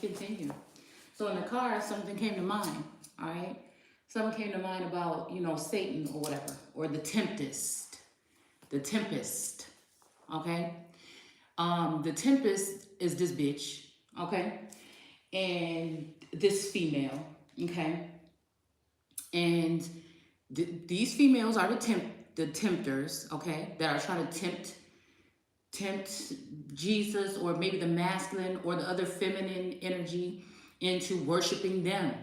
continue. So in the car, something came to mind, all right? Something came to mind about, Satan or whatever, or the tempest, okay? The tempest is this bitch, okay? And this female, okay? And these females are the tempters, okay? That are trying to tempt Jesus, or maybe the masculine or the other feminine energy, into worshiping them.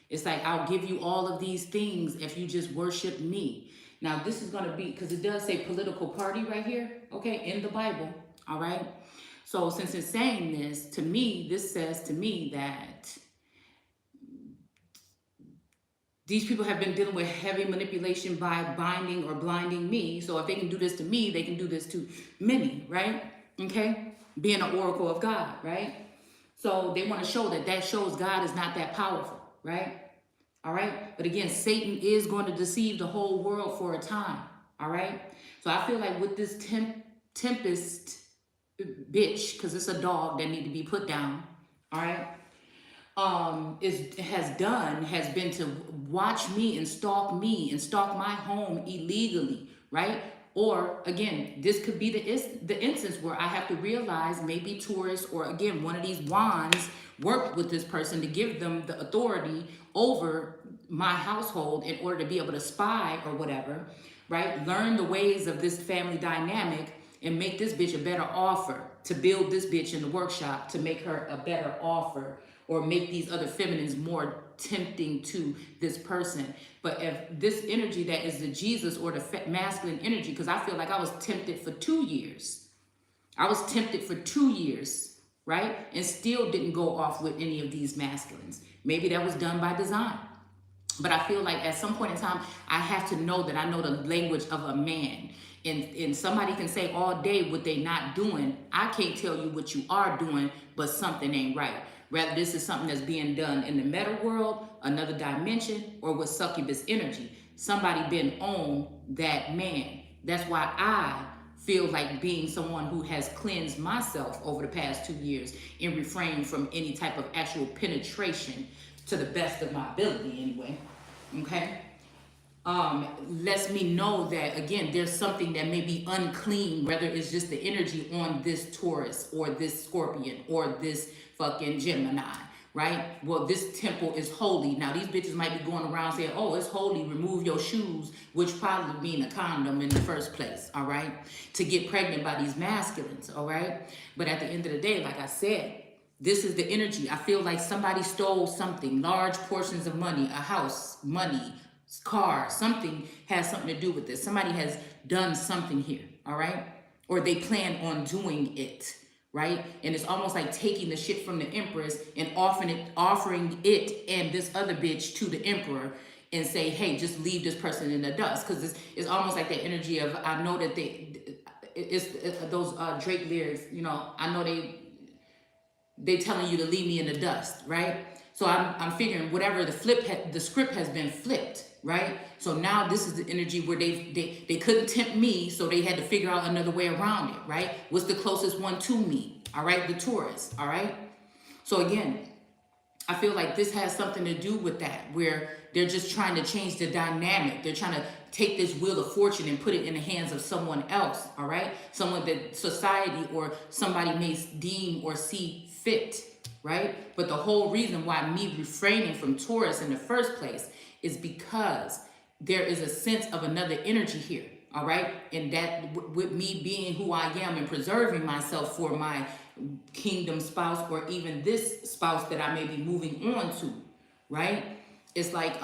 It's like, I'll give you all of these things if you just worship me. Now, this is going to be, because it does say political party right here, okay, in the Bible, all right? So since it's saying this, to me, this says to me that these people have been dealing with heavy manipulation by binding or blinding me. So if they can do this to me, they can do this to many, right? Okay? Being an oracle of God, right? So they want to show that shows God is not that powerful, right? All right? But again, Satan is going to deceive the whole world for a time, all right? So I feel like with this tempest bitch, because it's a dog that need to be put down, all right? Has been to watch me and stalk my home illegally, right? Or again, this could be the instance where I have to realize maybe tourists, or again, one of these wands worked with this person to give them the authority over my household in order to be able to spy or whatever, right? Learn the ways of this family dynamic and make this bitch a better offer, to build this bitch in the workshop to make her a better offer, or make these other feminines more tempting to this person. But if this energy that is the Jesus or the masculine energy, because I feel like I was tempted for 2 years. Right? And still didn't go off with any of these masculines. Maybe that was done by design. But I feel like at some point in time, I have to know that I know the language of a man. And somebody can say all day what they not doing. I can't tell you what you are doing, but something ain't right. Rather, this is something that's being done in the meta world, another dimension, or with succubus energy. Somebody been on that man. That's why I feel like being someone who has cleansed myself over the past 2 years and refrained from any type of actual penetration to the best of my ability anyway, okay? Lets me know that, again, there's something that may be unclean, whether it's just the energy on this Taurus or this Scorpion or this fucking Gemini, right? Well, this temple is holy. Now, these bitches might be going around saying, oh, it's holy, remove your shoes, which probably mean a condom in the first place, all right? To get pregnant by these masculines, all right? But at the end of the day, like I said, this is the energy. I feel like somebody stole something, large portions of money, a house, money, car, something has something to do with this. Somebody has done something here, all right? Or they plan on doing it, right? And it's almost like taking the shit from the Empress and offering it and this other bitch to the Emperor and say, hey, just leave this person in the dust. Because it's almost like that energy of, I know that it's those Drake lyrics, I know they telling you to leave me in the dust, right? So I'm figuring whatever the script has been flipped, right? So now this is the energy where they couldn't tempt me, so they had to figure out another way around it, right? What's the closest one to me, all right? The Taurus, all right? So again, I feel like this has something to do with that, where they're just trying to change the dynamic. They're trying to take this wheel of fortune and put it in the hands of someone else, all right? Someone that society or somebody may deem or see fit, right? But the whole reason why me refraining from Taurus in the first place is because there is a sense of another energy here, all right? And that with me being who I am and preserving myself for my kingdom spouse, or even this spouse that I may be moving on to, right? It's like,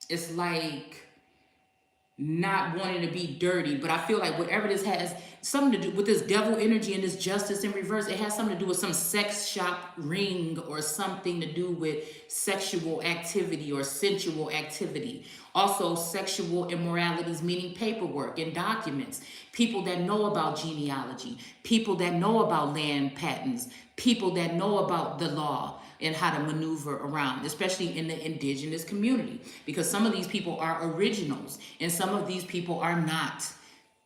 it's like not wanting to be dirty, but I feel like whatever this has something to do with, this devil energy and this justice in reverse, it has something to do with some sex shop ring, or something to do with sexual activity or sensual activity. Also, sexual immoralities, meaning paperwork and documents, people that know about genealogy, people that know about land patents, people that know about the law and how to maneuver around, especially in the indigenous community, because some of these people are originals and some of these people are not.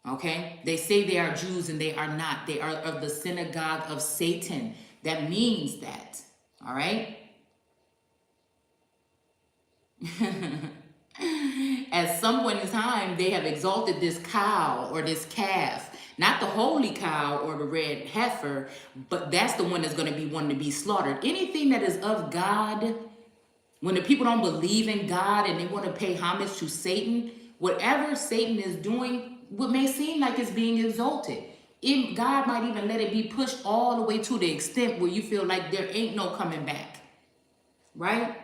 Okay, they say they are Jews and they are not. They are of the synagogue of Satan. That means that, all right? At some point in time, they have exalted this cow or this calf, not the holy cow or the red heifer, but that's the one that's going to be one to be slaughtered. Anything that is of God, when the people don't believe in God and they want to pay homage to Satan, whatever Satan is doing, what may seem like it's being exalted. God might even let it be pushed all the way to the extent where you feel like there ain't no coming back, right?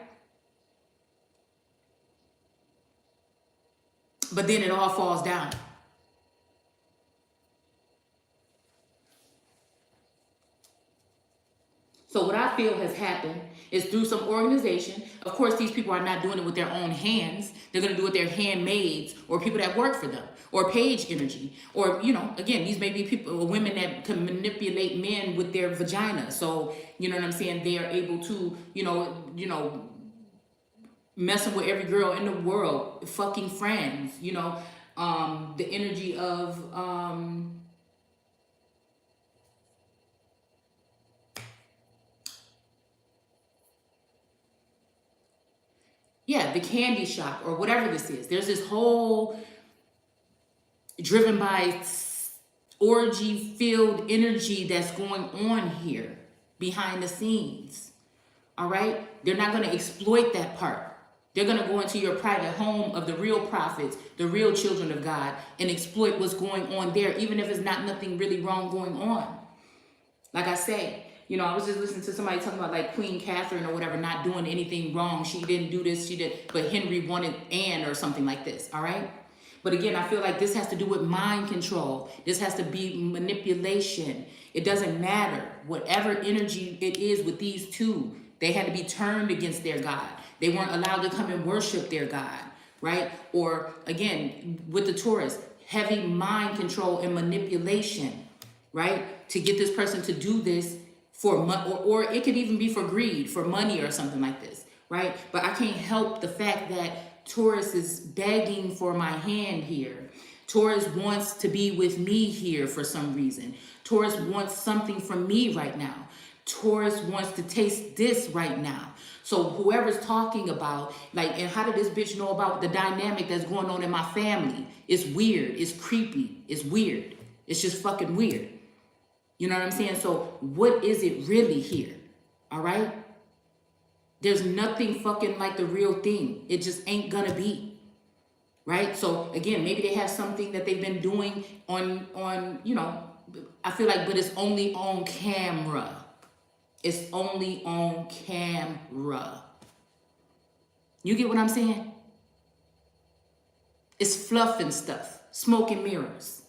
But then it all falls down. So what I feel has happened is through some organization. Of course, these people are not doing it with their own hands. They're going to do it with their handmaids or people that work for them or page energy. Or, you know, again, these may be people or women that can manipulate men with their vagina. So, you know what I'm saying? They are able to, you know, messing with every girl in the world, fucking friends, you know, the energy of, yeah, the candy shop or whatever this is. There's this whole driven by orgy-filled energy that's going on here behind the scenes. All right? They're not going to exploit that part. They're going to go into your private home of the real prophets, the real children of God, and exploit what's going on there, even if it's not nothing really wrong going on. Like I say, you know, I was just listening to somebody talking about like Queen Catherine or whatever, not doing anything wrong. She didn't do this, she did, but Henry wanted Anne or something like this, all right? But again, I feel like this has to do with mind control. This has to be manipulation. It doesn't matter. Whatever energy it is with these two, they had to be turned against their God. They weren't allowed to come and worship their God, right? Or again, with the Taurus, heavy mind control and manipulation, right? To get this person to do this for money, or it could even be for greed, for money or something like this, right? But I can't help the fact that Taurus is begging for my hand here. Taurus wants to be with me here for some reason. Taurus wants something from me right now. Taurus wants to taste this right now. So whoever's talking about, like, and how did this bitch know about the dynamic that's going on in my family? It's weird. It's creepy. It's weird. It's just fucking weird. You know what I'm saying? So what is it really here? All right? There's nothing fucking like the real thing. It just ain't gonna be. Right? So again, maybe they have something that they've been doing on, you know, I feel like, but it's only on camera. It's only on camera. You get what I'm saying? It's fluff and stuff, smoke and mirrors.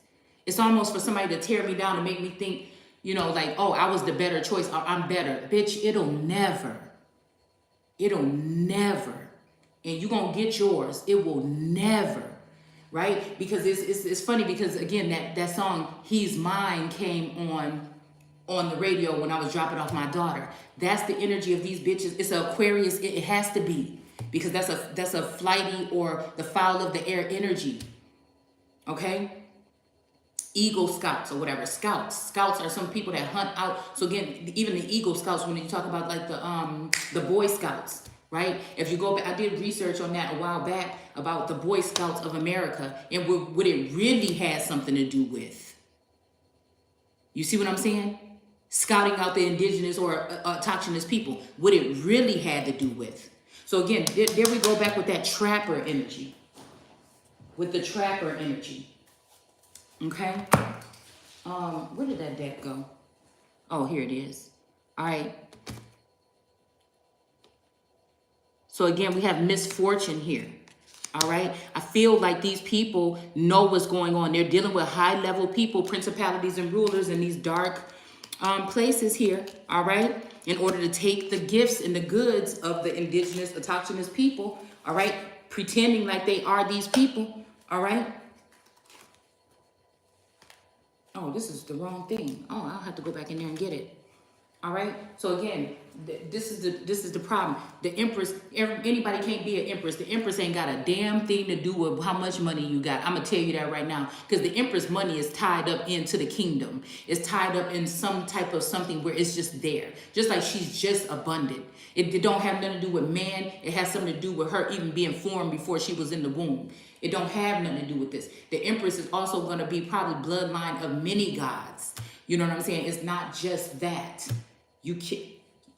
It's almost for somebody to tear me down and make me think, you know, like, oh, I was the better choice. I'm better. Bitch, it'll never. It'll never. And you're going to get yours. It will never. Right? Because it's funny because, again, that song, He's Mine, came on the radio when I was dropping off my daughter. That's the energy of these bitches. It's an Aquarius. It has to be. Because that's a flighty or the fowl of the air energy. Okay? Eagle Scouts or whatever. Scouts are some people that hunt out. So again, even the Eagle Scouts, when you talk about like the Boy Scouts, right? If you go back, I did research on that a while back about the Boy Scouts of America and what it really had something to do with. You see what I'm saying? Scouting out the indigenous or autochthonous people, what it really had to do with. So again, there we go back with that trapper energy. With the trapper energy. Okay? Where did that deck go? Oh, here it is. All right. So again, we have misfortune here. All right? I feel like these people know what's going on. They're dealing with high-level people, principalities and rulers in these dark places here. All right? In order to take the gifts and the goods of the indigenous, autochthonous people. All right? Pretending like they are these people. All right? Oh, this is the wrong thing. Oh, I'll have to go back in there and get it. All right. So again, this is the problem. The empress, anybody can't be an empress. The empress ain't got a damn thing to do with how much money you got. I'm gonna tell you that right now, because the empress money is tied up into the kingdom. It's tied up in some type of something where it's just there, just like she's just abundant. It don't have nothing to do with man. It has something to do with her even being formed before she was in the womb. It don't have nothing to do with this. The empress is also going to be probably bloodline of many gods. You know what I'm saying? It's not just that. You can't,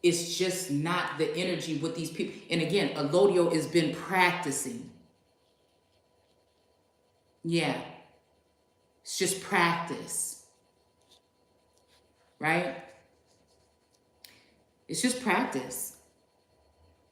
it's just not the energy with these people. And again, Alodio has been practicing. Yeah. It's just practice. Right? It's just practice.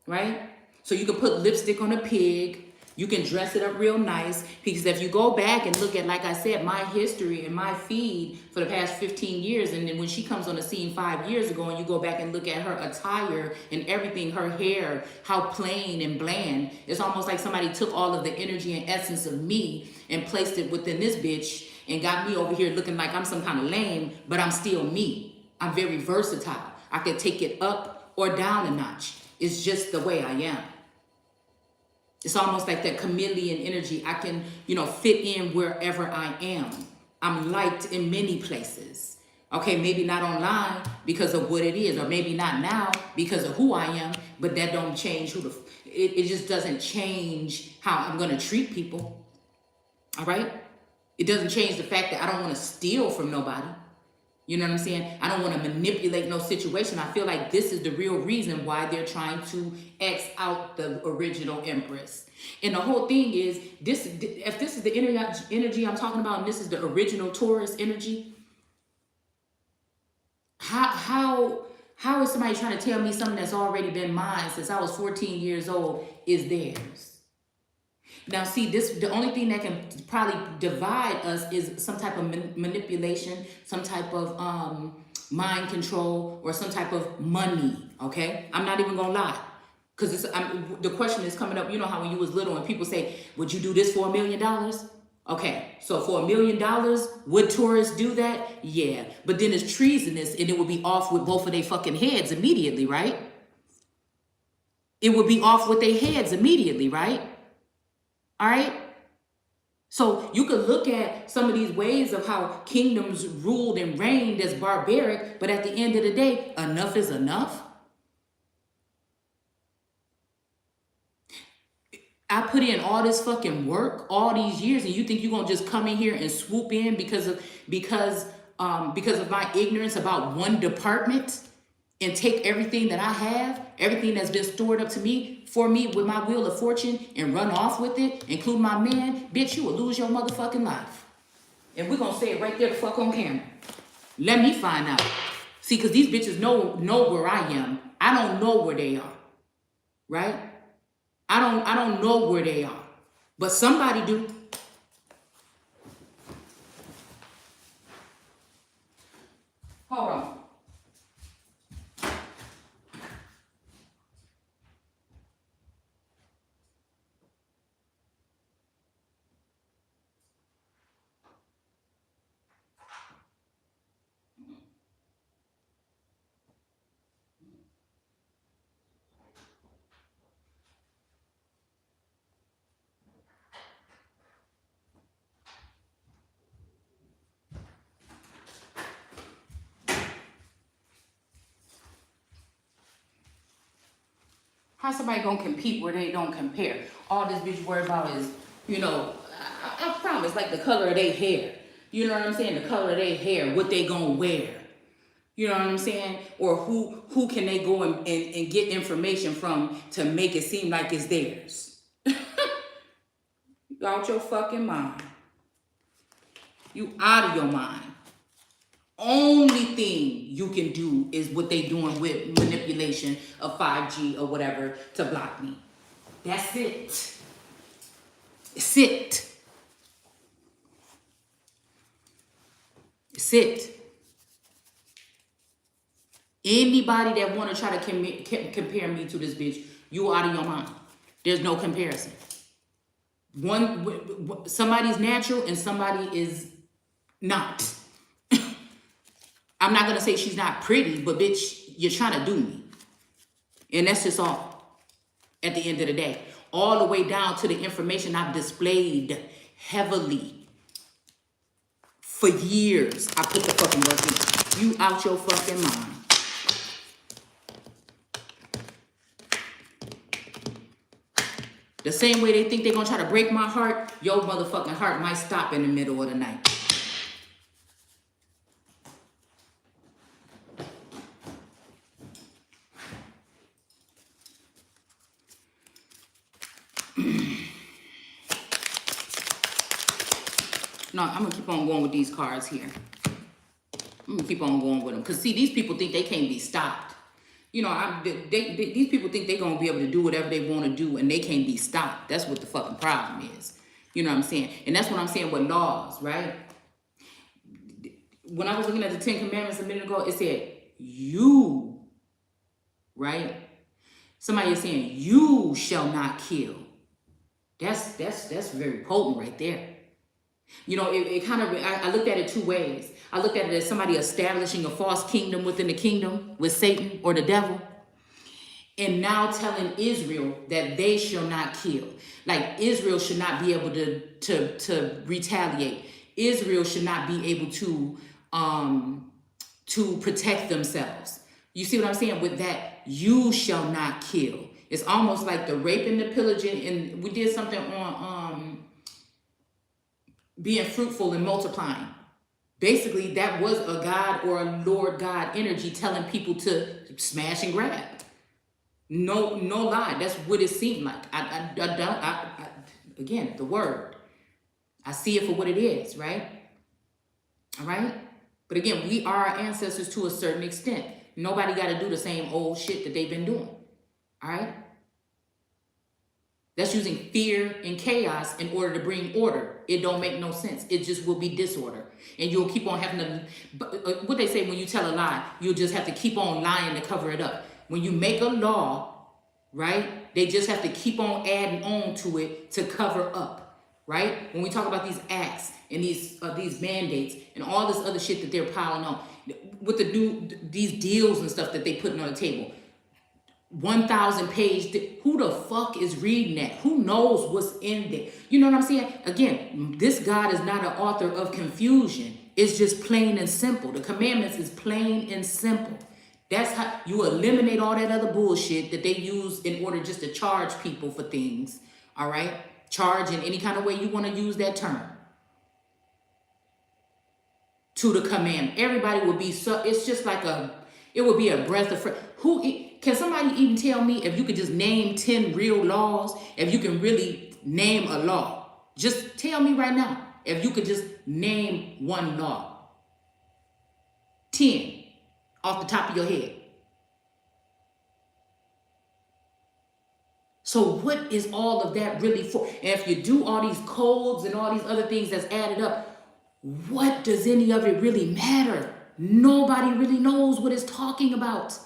Right? So you can put lipstick on a pig. You can dress it up real nice, because if you go back and look at, like I said, my history and my feed for the past 15 years, and then when she comes on the scene 5 years ago and you go back and look at her attire and everything, her hair, how plain and bland, it's almost like somebody took all of the energy and essence of me and placed it within this bitch and got me over here looking like I'm some kind of lame, but I'm still me. I'm very versatile. I can take it up or down a notch. It's just the way I am. It's almost like that chameleon energy. I can, fit in wherever I am. I'm liked in many places. Okay, maybe not online because of what it is, or maybe not now because of who I am, but that don't change it just doesn't change how I'm gonna treat people. All right? It doesn't change the fact that I don't wanna steal from nobody. You know what I'm saying? I don't want to manipulate no situation. I feel like this is the real reason why they're trying to X out the original empress. And the whole thing is, if this is the energy I'm talking about, and this is the original Taurus energy, how is somebody trying to tell me something that's already been mine since I was 14 years old is theirs? Now, see, the only thing that can probably divide us is some type of manipulation, some type of mind control, or some type of money, okay? I'm not even gonna lie, because the question is coming up. You know how when you was little and people say, would you do this for $1 million? Okay, so for $1 million, would Taurus do that? Yeah, but then it's treasonous, and it would be off with both of their fucking heads immediately, right? It would be off with their heads immediately, right? All right. So you could look at some of these ways of how kingdoms ruled and reigned as barbaric, but at the end of the day, enough is enough. I put in all this fucking work all these years, and you think you're gonna just come in here and swoop in because of my ignorance about one department and take everything that I have, everything that's been stored up for me with my wheel of fortune, and run off with it, including my man? Bitch, you will lose your motherfucking life. And we're gonna say it right there the fuck on camera. Let me find out. See, because these bitches know where I am. I don't know where they are. Right? I don't know where they are. But somebody do. Hold on. How somebody gonna compete where they don't compare? All this bitch worry about is, I promise, like the color of their hair. You know what I'm saying? The color of their hair, what they gonna wear. You know what I'm saying? Or who can they go and get information from to make it seem like it's theirs? You out your fucking mind. You out of your mind. Only thing you can do is what they doing with manipulation of 5G or whatever to block me. That's it. It's it. It's it. Anybody that want to try to compare me to this bitch, you out of your mind. There's no comparison. Somebody's natural and somebody is not. I'm not going to say she's not pretty, but bitch, you're trying to do me. And that's just all at the end of the day. All the way down to the information I've displayed heavily for years. I put the fucking work in. You out your fucking mind. The same way they think they're gonna try to break my heart, your motherfucking heart might stop in the middle of the night. No, I'm gonna keep on going with these cards here. I'm gonna keep on going with them. Because see, these people think they can't be stopped. You know, these people think they're going to be able to do whatever they want to do and they can't be stopped. That's what the fucking problem is. You know what I'm saying? And that's what I'm saying with laws, right? When I was looking at the 10 Commandments a minute ago, it said, you, right? Somebody is saying, you shall not kill. That's very potent right there. You know, it kind of, I looked at it two ways. I looked at it as somebody establishing a false kingdom within the kingdom with Satan or the devil. And now telling Israel that they shall not kill. Like Israel should not be able to retaliate. Israel should not be able to protect themselves. You see what I'm saying? With that, you shall not kill. It's almost like the rape and the pillaging. And we did something on being fruitful and multiplying. Basically, that was a God or a Lord God energy telling people to smash and grab. No lie. That's what it seemed like. Again, the word. I see it for what it is, right? All right? But again, we are our ancestors to a certain extent. Nobody got to do the same old shit that they've been doing. All right? That's using fear and chaos in order to bring order. It don't make no sense. It just will be disorder. And you'll keep on having to, what they say when you tell a lie, you'll just have to keep on lying to cover it up. When you make a law, right, they just have to keep on adding on to it to cover up, right? When we talk about these acts and these mandates and all this other shit that they're piling on, with these deals and stuff that they putting on the table, 1,000 page, who the fuck is reading that? Who knows what's in there? You know what I'm saying? Again, this God is not an author of confusion. It's just plain and simple. The commandments is plain and simple. That's how you eliminate all that other bullshit that they use in order just to charge people for things. All right? Charge in any kind of way you want to use that term. To the command. Everybody will be so, it's just like it would be a breath of fresh. Can somebody even tell me if you could just name 10 real laws, if you can really name a law? Just tell me right now, if you could just name one law. 10 off the top of your head. So what is all of that really for? And if you do all these codes and all these other things that's added up, what does any of it really matter? Nobody really knows what it's talking about.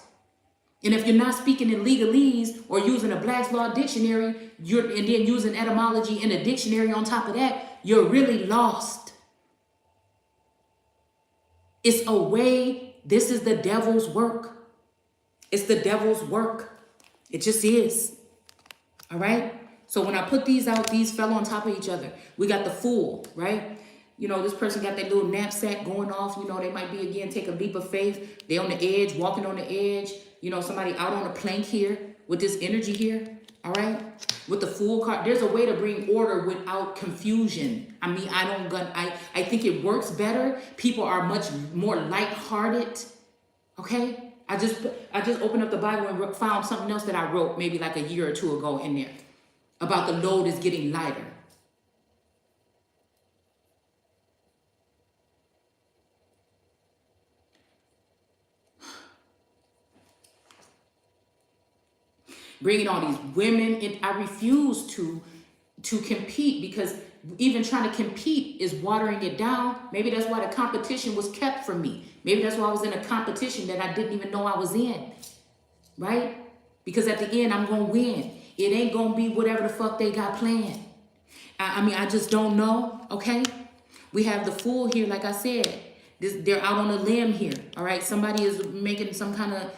And if you're not speaking in legalese or using a Black's Law dictionary, and then using etymology in a dictionary on top of that, you're really lost. It's a way, this is the devil's work. It's the devil's work. It just is. All right? So when I put these out, these fell on top of each other. We got the fool, right? You know, this person got that little knapsack going off. You know, they might be, again, take a leap of faith. They on the edge, walking on the edge. You know, somebody out on a plank here with this energy here. All right? With the Fool card, there's a way to bring order without confusion. I mean, I think it works better. People are much more lighthearted. Okay? I just opened up the Bible and found something else that I wrote maybe like a year or two ago in there about the load is getting lighter. Bringing all these women in, I refuse to compete, because even trying to compete is watering it down. Maybe that's why the competition was kept from me. Maybe that's why I was in a competition that I didn't even know I was in, right? Because at the end, I'm going to win. It ain't going to be whatever the fuck they got planned. I mean, I just don't know, okay? We have the Fool here, like I said. They're out on a limb here, all right? Somebody is making some kind of,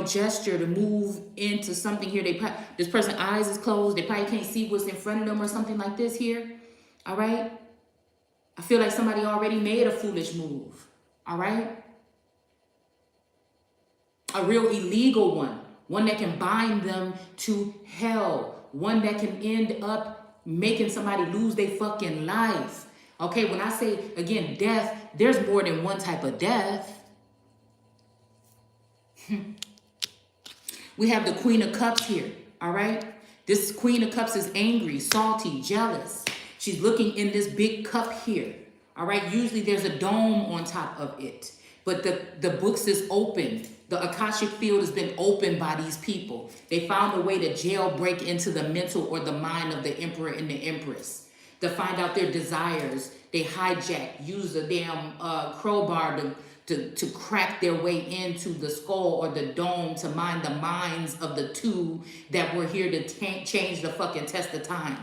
gesture to move into something here. This person's eyes is closed. They probably can't see what's in front of them or something like this here. All right. I feel like somebody already made a foolish move. All right. A real illegal one that can bind them to hell, one that can end up making somebody lose their fucking life. Okay, when I say, again, death, there's more than one type of death. We have the Queen of Cups here, all right? This Queen of Cups is angry, salty, jealous. She's looking in this big cup here, all right? Usually there's a dome on top of it, but the books is open. The Akashic field has been opened by these people. They found a way to jailbreak into the mental or the mind of the emperor and the empress to find out their desires. They hijack, use a damn crowbar to crack their way into the skull or the dome to mine the minds of the two that were here to change the fucking test of time.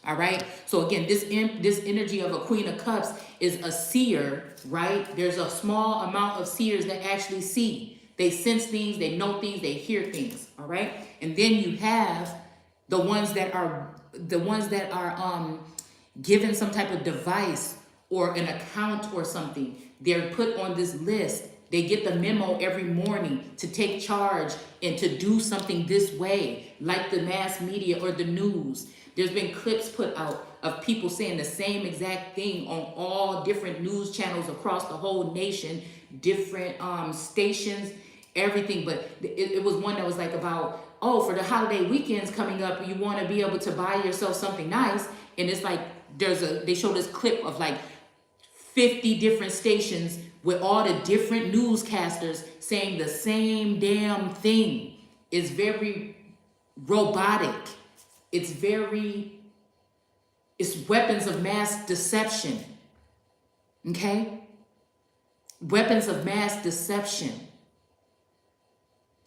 All right. So again, this energy of a Queen of Cups is a seer, right? There's a small amount of seers that actually see. They sense things, they know things, they hear things. All right. And then you have the ones that are given some type of device or an account or something. They're put on this list. They get the memo every morning to take charge and to do something this way, like the mass media or the news. There's been clips put out of people saying the same exact thing on all different news channels across the whole nation, different stations, everything. But it was one that was like about, oh, for the holiday weekends coming up, you want to be able to buy yourself something nice. And it's like, they show this clip of like 50 different stations with all the different newscasters saying the same damn thing. It's very robotic. It's weapons of mass deception. Okay? Weapons of mass deception.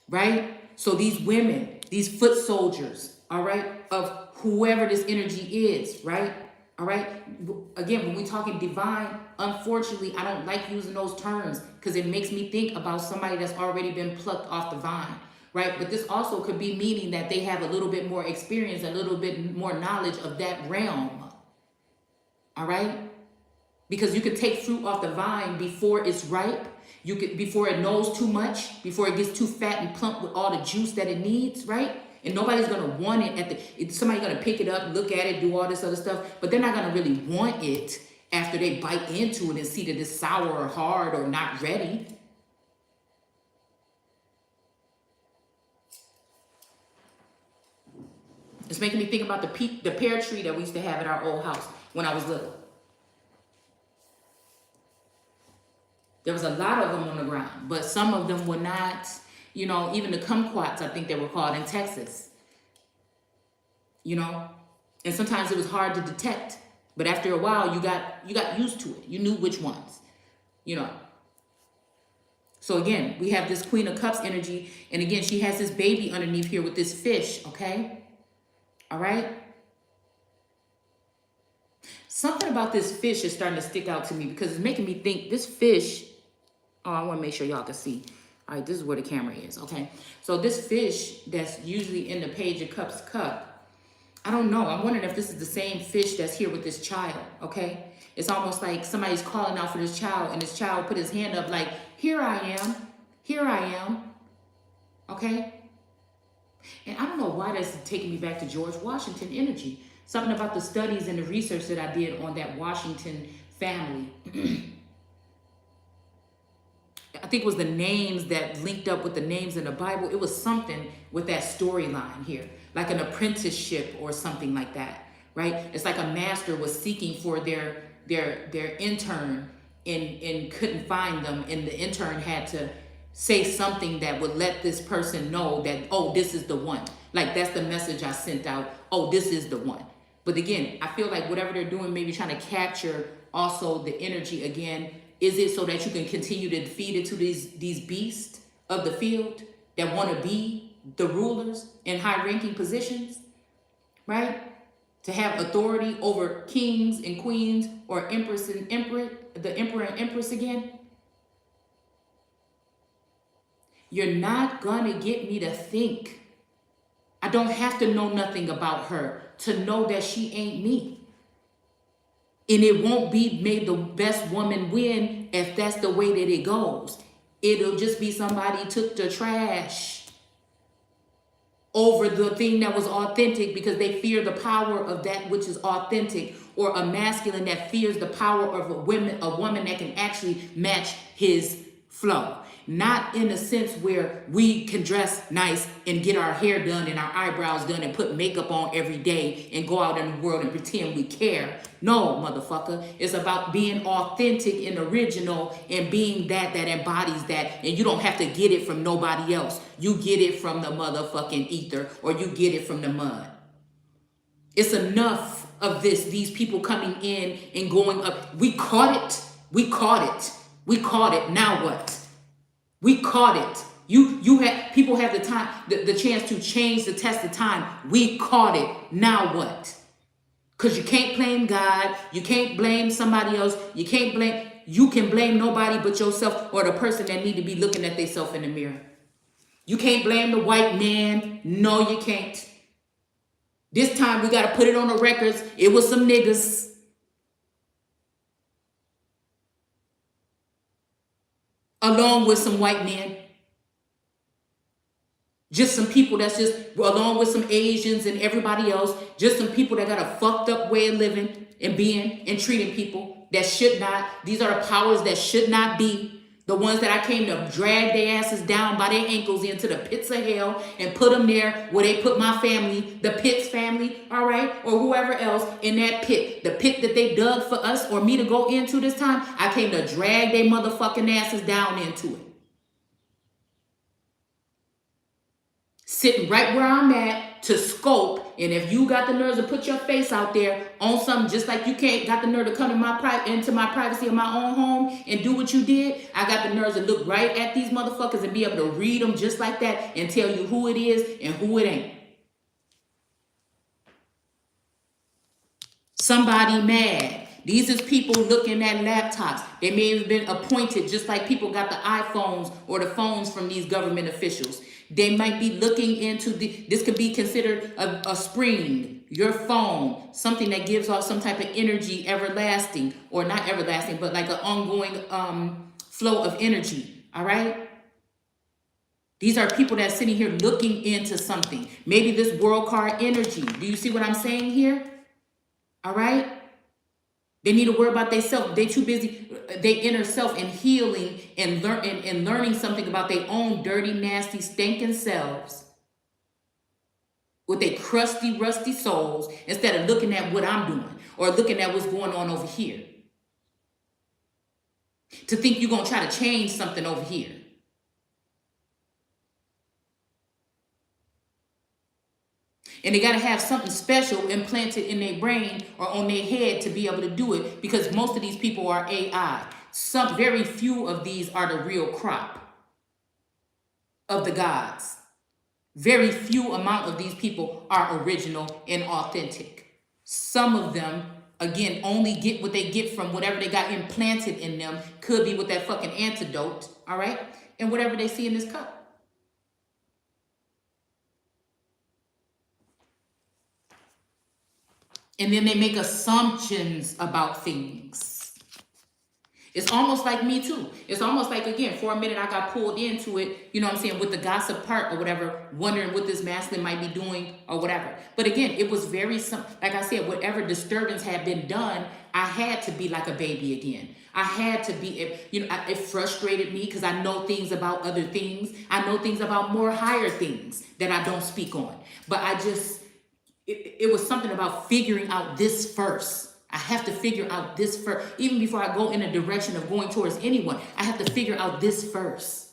Right? So these women, these foot soldiers, all right, of whoever this energy is, right? All right. Again, when we're talking divine, unfortunately, I don't like using those terms because it makes me think about somebody that's already been plucked off the vine, right? But this also could be meaning that they have a little bit more experience, a little bit more knowledge of that realm. All right. Because you can take fruit off the vine before it's ripe. Before it knows too much, before it gets too fat and plump with all the juice that it needs, right? And nobody's gonna want it somebody's gonna pick it up, look at it, do all this other stuff, but they're not gonna really want it after they bite into it and see that it's sour or hard or not ready. It's making me think about the pear tree that we used to have at our old house when I was little. There was a lot of them on the ground, but some of them were not, even the kumquats, I think they were called in Texas, and sometimes it was hard to detect, but after a while you got used to it. You knew which ones, So again, we have this Queen of Cups energy, and again, she has this baby underneath here with this fish, okay? All right? Something about this fish is starting to stick out to me because it's making me think this fish. Oh, I want to make sure y'all can see. All right, this is where the camera is, okay? So this fish that's usually in the Page of Cups cup, I don't know. I'm wondering if this is the same fish that's here with this child, okay? It's almost like somebody's calling out for this child, and this child put his hand up like, here I am, okay? And I don't know why that's taking me back to George Washington energy. Something about the studies and the research that I did on that Washington family. I think it was the names that linked up with the names in the Bible. It was something with that storyline here, like an apprenticeship or something like that, right? It's like a master was seeking for their intern and couldn't find them, and the intern had to say something that would let this person know that, oh, this is the one. Like, that's the message I sent out. Oh, this is the one. But again, I feel like whatever they're doing, maybe trying to capture also the energy again. Is it so that you can continue to feed it to these beasts of the field that want to be the rulers in high-ranking positions, right? To have authority over kings and queens or empress and emperor, the emperor and empress again? You're not gonna get me to think. I don't have to know nothing about her to know that she ain't me. And it won't be made the best woman win if that's the way that it goes. It'll just be somebody took the trash over the thing that was authentic because they fear the power of that which is authentic, or a masculine that fears the power of a woman that can actually match his flow. Not in a sense where we can dress nice and get our hair done and our eyebrows done and put makeup on every day and go out in the world and pretend we care. No, motherfucker. It's about being authentic and original and being that embodies that. And you don't have to get it from nobody else. You get it from the motherfucking ether, or you get it from the mud. It's enough of these people coming in and going up. We caught it. We caught it. We caught it. Now what? We caught it. People have the time, the chance to change the test of time. We caught it. Now what? Because you can't blame God. You can't blame somebody else. You can blame nobody but yourself, or the person that need to be looking at themselves in the mirror. You can't blame the white man. No, you can't. This time we got to put it on the records. It was some niggas. Along with some white men. Just some people that's just, along with some Asians and everybody else, just some people that got a fucked up way of living and being and treating people that should not. These are the powers that should not be. The ones that I came to drag their asses down by their ankles into the pits of hell and put them there where they put my family, the Pitts family, all right, or whoever else in that pit. The pit that they dug for us or me to go into this time, I came to drag their motherfucking asses down into it. Sitting right where I'm at to scope, and if you got the nerves to put your face out there on something, just like you can't got the nerve to come into my privacy of my own home and do what you did, I got the nerves to look right at these motherfuckers and be able to read them just like that and tell you who it is and who it ain't. Somebody mad. These is people looking at laptops. They may have been appointed just like people got the iPhones or the phones from these government officials. They might be looking into this could be considered a spring, your phone, something that gives off some type of energy, everlasting, or not everlasting, but like an ongoing flow of energy, all right? These are people that's sitting here looking into something. Maybe this world card energy. Do you see what I'm saying here? All right? They need to worry about themselves. They too busy, they inner self and healing and learning something about their own dirty, nasty, stinking selves with their crusty, rusty souls instead of looking at what I'm doing or looking at what's going on over here. To think you're going to try to change something over here. And they got to have something special implanted in their brain or on their head to be able to do it, because most of these people are AI. Some very few of these are the real crop of the gods. Very few amount of these people are original and authentic. Some of them, again, only get what they get from whatever they got implanted in them. Could be with that fucking antidote, all right? And whatever they see in this cup. And then they make assumptions about things. It's almost like me too. It's almost like, again, for a minute I got pulled into it, you know what I'm saying, with the gossip part or whatever, wondering what this masculine might be doing or whatever. But again, it was very, like I said, whatever disturbance had been done, I had to be like a baby again. I had to be, you know, it frustrated me because I know things about other things. I know things about more higher things that I don't speak on. But I just, it was something about figuring out this first. I have to figure out this first. Even before I go in a direction of going towards anyone, I have to figure out this first.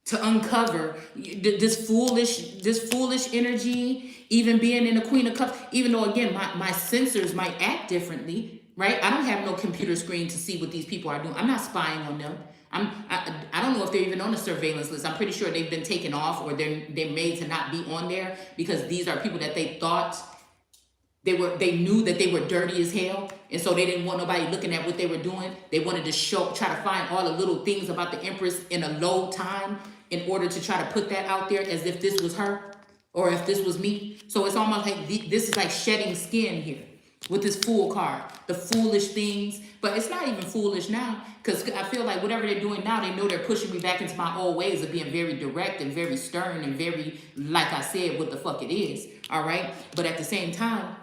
To uncover this foolish energy, even being in the Queen of Cups, even though, again, my sensors might act differently, right? I don't have no computer screen to see what these people are doing. I'm not spying on them. I don't know if they're even on the surveillance list. I'm pretty sure they've been taken off or they're made to not be on there, because these are people that they thought They knew that they were dirty as hell, and so they didn't want nobody looking at what they were doing. They wanted to try to find all the little things about the Empress in a low time in order to try to put that out there as if this was her or if this was me. So it's almost like this is like shedding skin here with this Fool card, the foolish things. But it's not even foolish now, because I feel like whatever they're doing now, they know they're pushing me back into my old ways of being very direct and very stern and very, like I said, what the fuck it is. All right. But at the same time,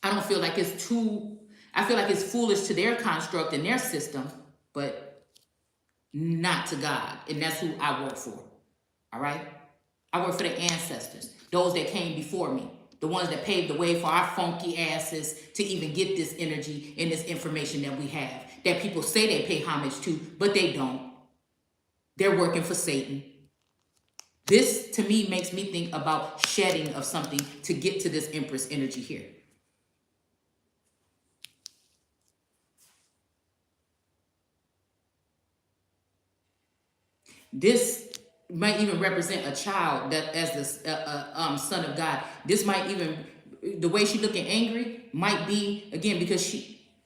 I don't feel like it's I feel like it's foolish to their construct and their system, but not to God. And that's who I work for. All right. I work for the ancestors, those that came before me, the ones that paved the way for our funky asses to even get this energy and this information that we have, that people say they pay homage to, but they don't. They're working for Satan. This, to me, makes me think about shedding of something to get to this Empress energy here. This might even represent a child that as the son of God. This might even, the way she looking angry might be, again, because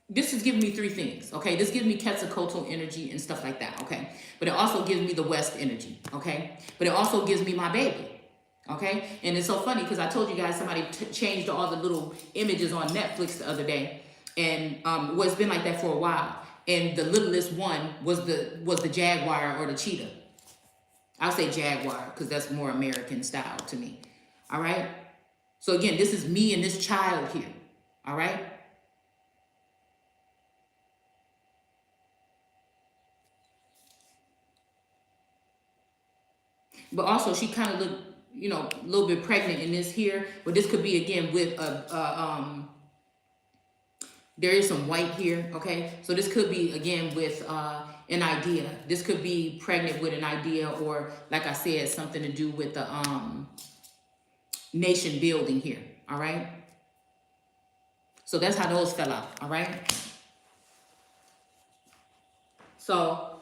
this is giving me three things, okay? This gives me Quetzalcoatl energy and stuff like that, okay? But it also gives me the West energy, okay? But it also gives me my baby, okay? And it's so funny because I told you guys somebody changed all the little images on Netflix the other day. And well, it's been like that for a while. And the littlest one was the jaguar or the cheetah. I'll say jaguar because that's more American style to me. All right. So again, this is me and this child here. All right. But also she kind of looked, you know, a little bit pregnant in this here. But this could be again with there is some white here, okay? So this could be, again, with an idea. This could be pregnant with an idea, or, like I said, something to do with the nation building here, all right? So that's how those fell out, all right? So,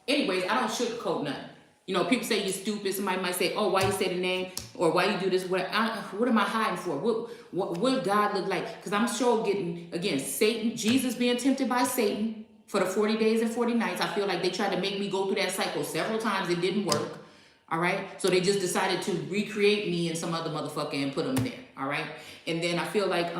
anyways, I don't sugarcoat nothing. You know, people say you're stupid. Somebody might say, oh, why you say the name? Or why you do this? What am I hiding for? What God look like? Because I'm sure getting, again, Satan, Jesus being tempted by Satan for the 40 days and 40 nights. I feel like they tried to make me go through that cycle several times. It didn't work. All right. So they just decided to recreate me and some other motherfucker and put them there. All right. And then I feel like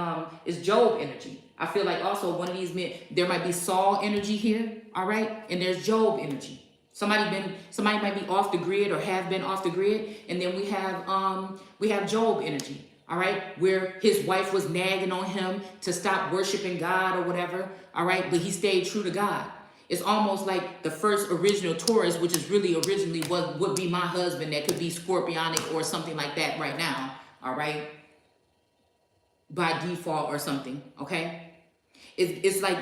it's Job energy. I feel like also one of these men, there might be Saul energy here. All right. And there's Job energy. Somebody might be off the grid or have been off the grid. And then we have Job energy, all right, where his wife was nagging on him to stop worshiping God or whatever, all right, but he stayed true to God. It's almost like the first original Taurus, which is really originally would be my husband, that could be scorpionic or something like that right now, all right, by default or something, okay? It's like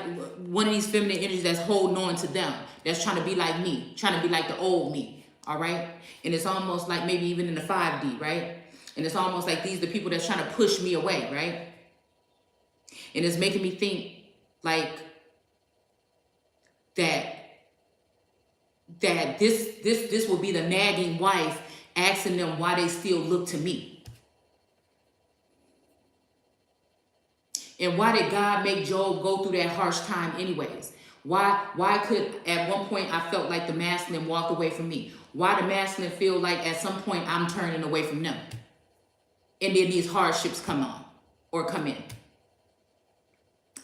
one of these feminine energies that's holding on to them, that's trying to be like me, trying to be like the old me, all right? And it's almost like maybe even in the 5D, right? And it's almost like these are the people that's trying to push me away, right? And it's making me think like that this will be the nagging wife asking them why they still look to me. And why did God make Job go through that harsh time anyways? Why could, at one point, I felt like the masculine walked away from me? Why the masculine feel like at some point I'm turning away from them? And then these hardships come on or come in.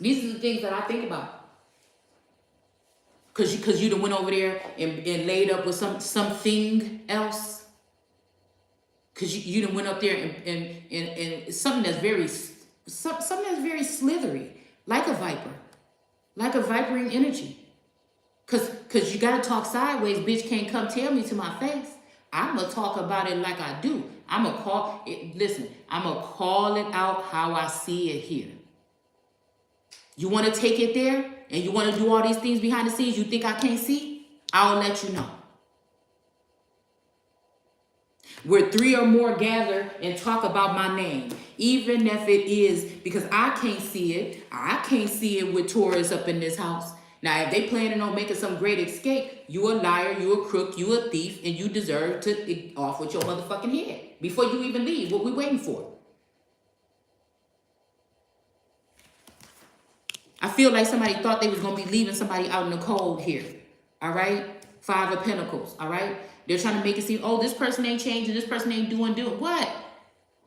These are the things that I think about. Because you done went over there and laid up with something else. Because you done went up there and something that's very slithery, like a viper, like a vipering energy. Cause you gotta talk sideways, bitch. Can't come tell me to my face. I'ma talk about it like I do. I'ma call it. Listen, I'ma call it out how I see it here. You want to take it there, and you want to do all these things behind the scenes. You think I can't see? I'll let you know. Where 3 or more gather and talk about my name, even if it is, because I can't see it. I can't see it with Taurus up in this house. Now, if they planning on making some great escape, you a liar, you a crook, you a thief, and you deserve to off with your motherfucking head before you even leave. What we waiting for? I feel like somebody thought they was going to be leaving somebody out in the cold here. All right? 5 of Pentacles. All right? They're trying to make it seem, oh, this person ain't changing. This person ain't doing what?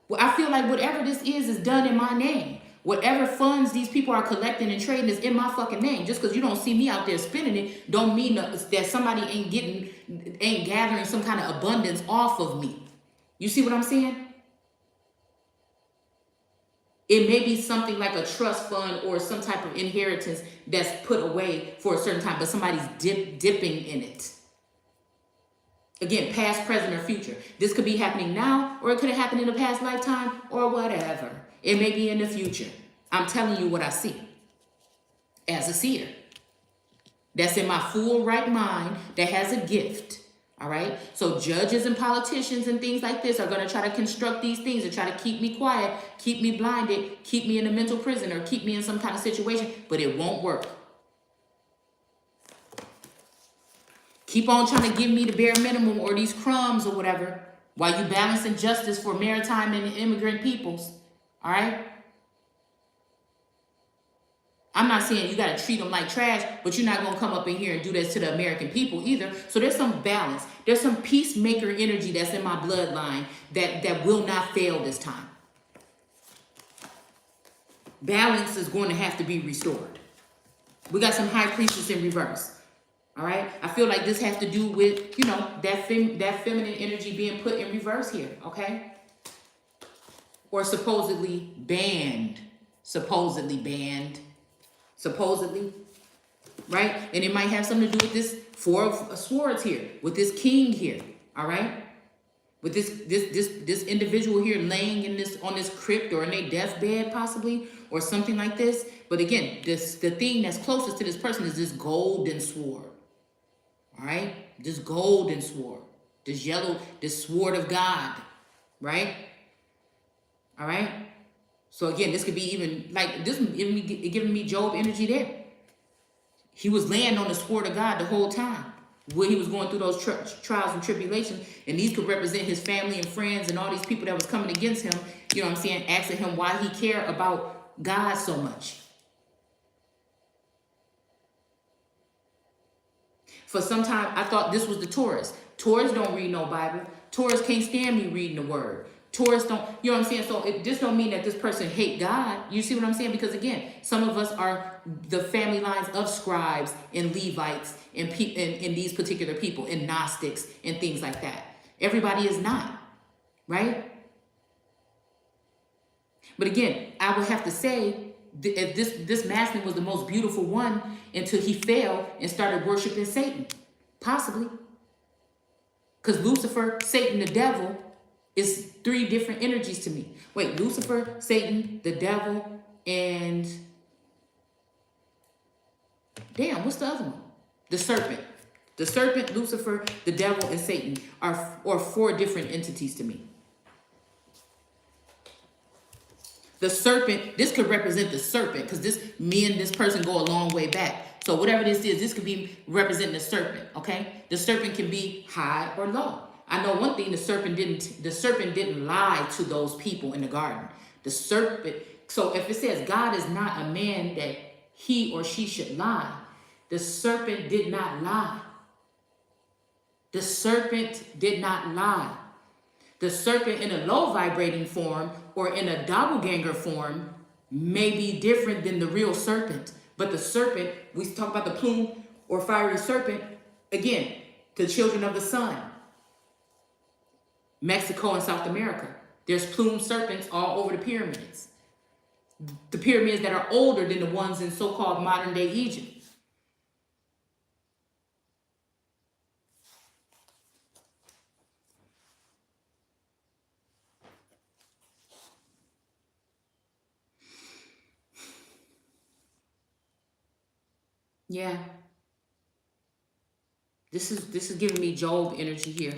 Well, I feel like whatever this is done in my name. Whatever funds these people are collecting and trading is in my fucking name. Just because you don't see me out there spending it, don't mean that somebody ain't gathering some kind of abundance off of me. You see what I'm saying? It may be something like a trust fund or some type of inheritance that's put away for a certain time, but somebody's dipping in it. Again, past, present, or future. This could be happening now, or it could have happened in a past lifetime, or whatever. It may be in the future. I'm telling you what I see as a seer. That's in my full right mind, that has a gift. All right. So judges and politicians and things like this are going to try to construct these things and try to keep me quiet, keep me blinded, keep me in a mental prison, or keep me in some kind of situation, but it won't work. Keep on trying to give me the bare minimum or these crumbs or whatever while you balancing justice for maritime and immigrant peoples. All right. I'm not saying you got to treat them like trash, but you're not going to come up in here and do this to the American people either. So there's some balance. There's some peacemaker energy that's in my bloodline that will not fail this time. Balance is going to have to be restored. We got some high priestess in reverse. All right. I feel like this has to do with, that feminine energy being put in reverse here. Okay. Or supposedly banned, right? And it might have something to do with this 4 of Swords here, with this king here, all right? With this individual here laying on this crypt or in a deathbed possibly, or something like this. But again, the thing that's closest to this person is this golden sword, all right? This golden sword, this sword of God, right? All right? So again, this could be even like this giving me Job energy there. He was laying on the sword of God the whole time when he was going through those trials and tribulations. And these could represent his family and friends and all these people that was coming against him, you know what I'm saying, asking him why he cared about God so much. For some time, I thought this was the Taurus. Taurus don't read no Bible. Taurus can't stand me reading the word. Taurus don't, you know what I'm saying? So it just don't mean that this person hate God. You see what I'm saying? Because again, some of us are the family lines of scribes and Levites and these particular people and Gnostics and things like that. Everybody is not, right? But again, I would have to say, if this masculine was the most beautiful one until he fell and started worshiping Satan, possibly. Because Lucifer, Satan, the devil, is 3 different energies to me. Wait, Lucifer, Satan, the devil, and damn, what's the other one? The serpent. The serpent, Lucifer, the devil, and Satan are 4 different entities to me. The serpent, this could represent the serpent because me and this person go a long way back. So whatever this is, this could be representing the serpent, okay? The serpent can be high or low. I know one thing, the serpent didn't lie to those people in the garden. The serpent, so if it says God is not a man that he or she should lie, the serpent did not lie. The serpent did not lie. The serpent in a low vibrating form or in a doppelganger form may be different than the real serpent. But the serpent, we talk about the plume or fiery serpent, again, the children of the sun. Mexico and South America. There's plumed serpents all over the pyramids. The pyramids that are older than the ones in so-called modern day Egypt. Yeah. This is giving me Job energy here.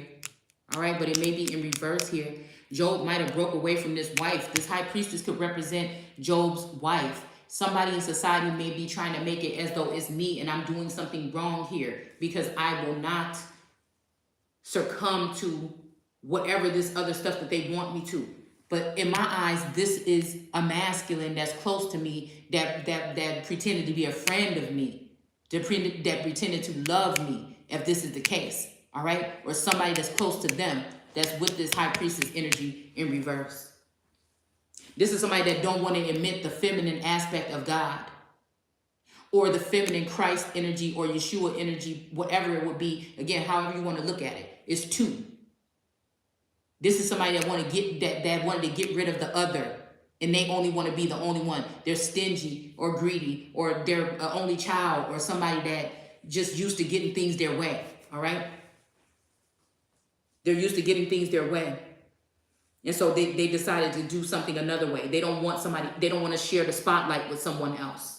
All right, but it may be in reverse here. Job might have broke away from this wife. This high priestess could represent Job's wife. Somebody in society may be trying to make it as though it's me and I'm doing something wrong here because I will not succumb to whatever this other stuff that they want me to. But in my eyes, this is a masculine that's close to me, that pretended to be a friend of me, that pretended to love me, if this is the case, all right? Or somebody that's close to them that's with this high priestess energy in reverse. This is somebody that don't want to admit the feminine aspect of God, or the feminine Christ energy, or Yeshua energy, whatever it would be. Again, however you want to look at it, it's two. This is somebody that want to get that wanted to get rid of the other, and they only want to be the only one. They're stingy or greedy, or they're an only child, or somebody that just used to getting things their way. All right, they're used to getting things their way, and so they decided to do something another way. They don't want somebody. They don't want to share the spotlight with someone else.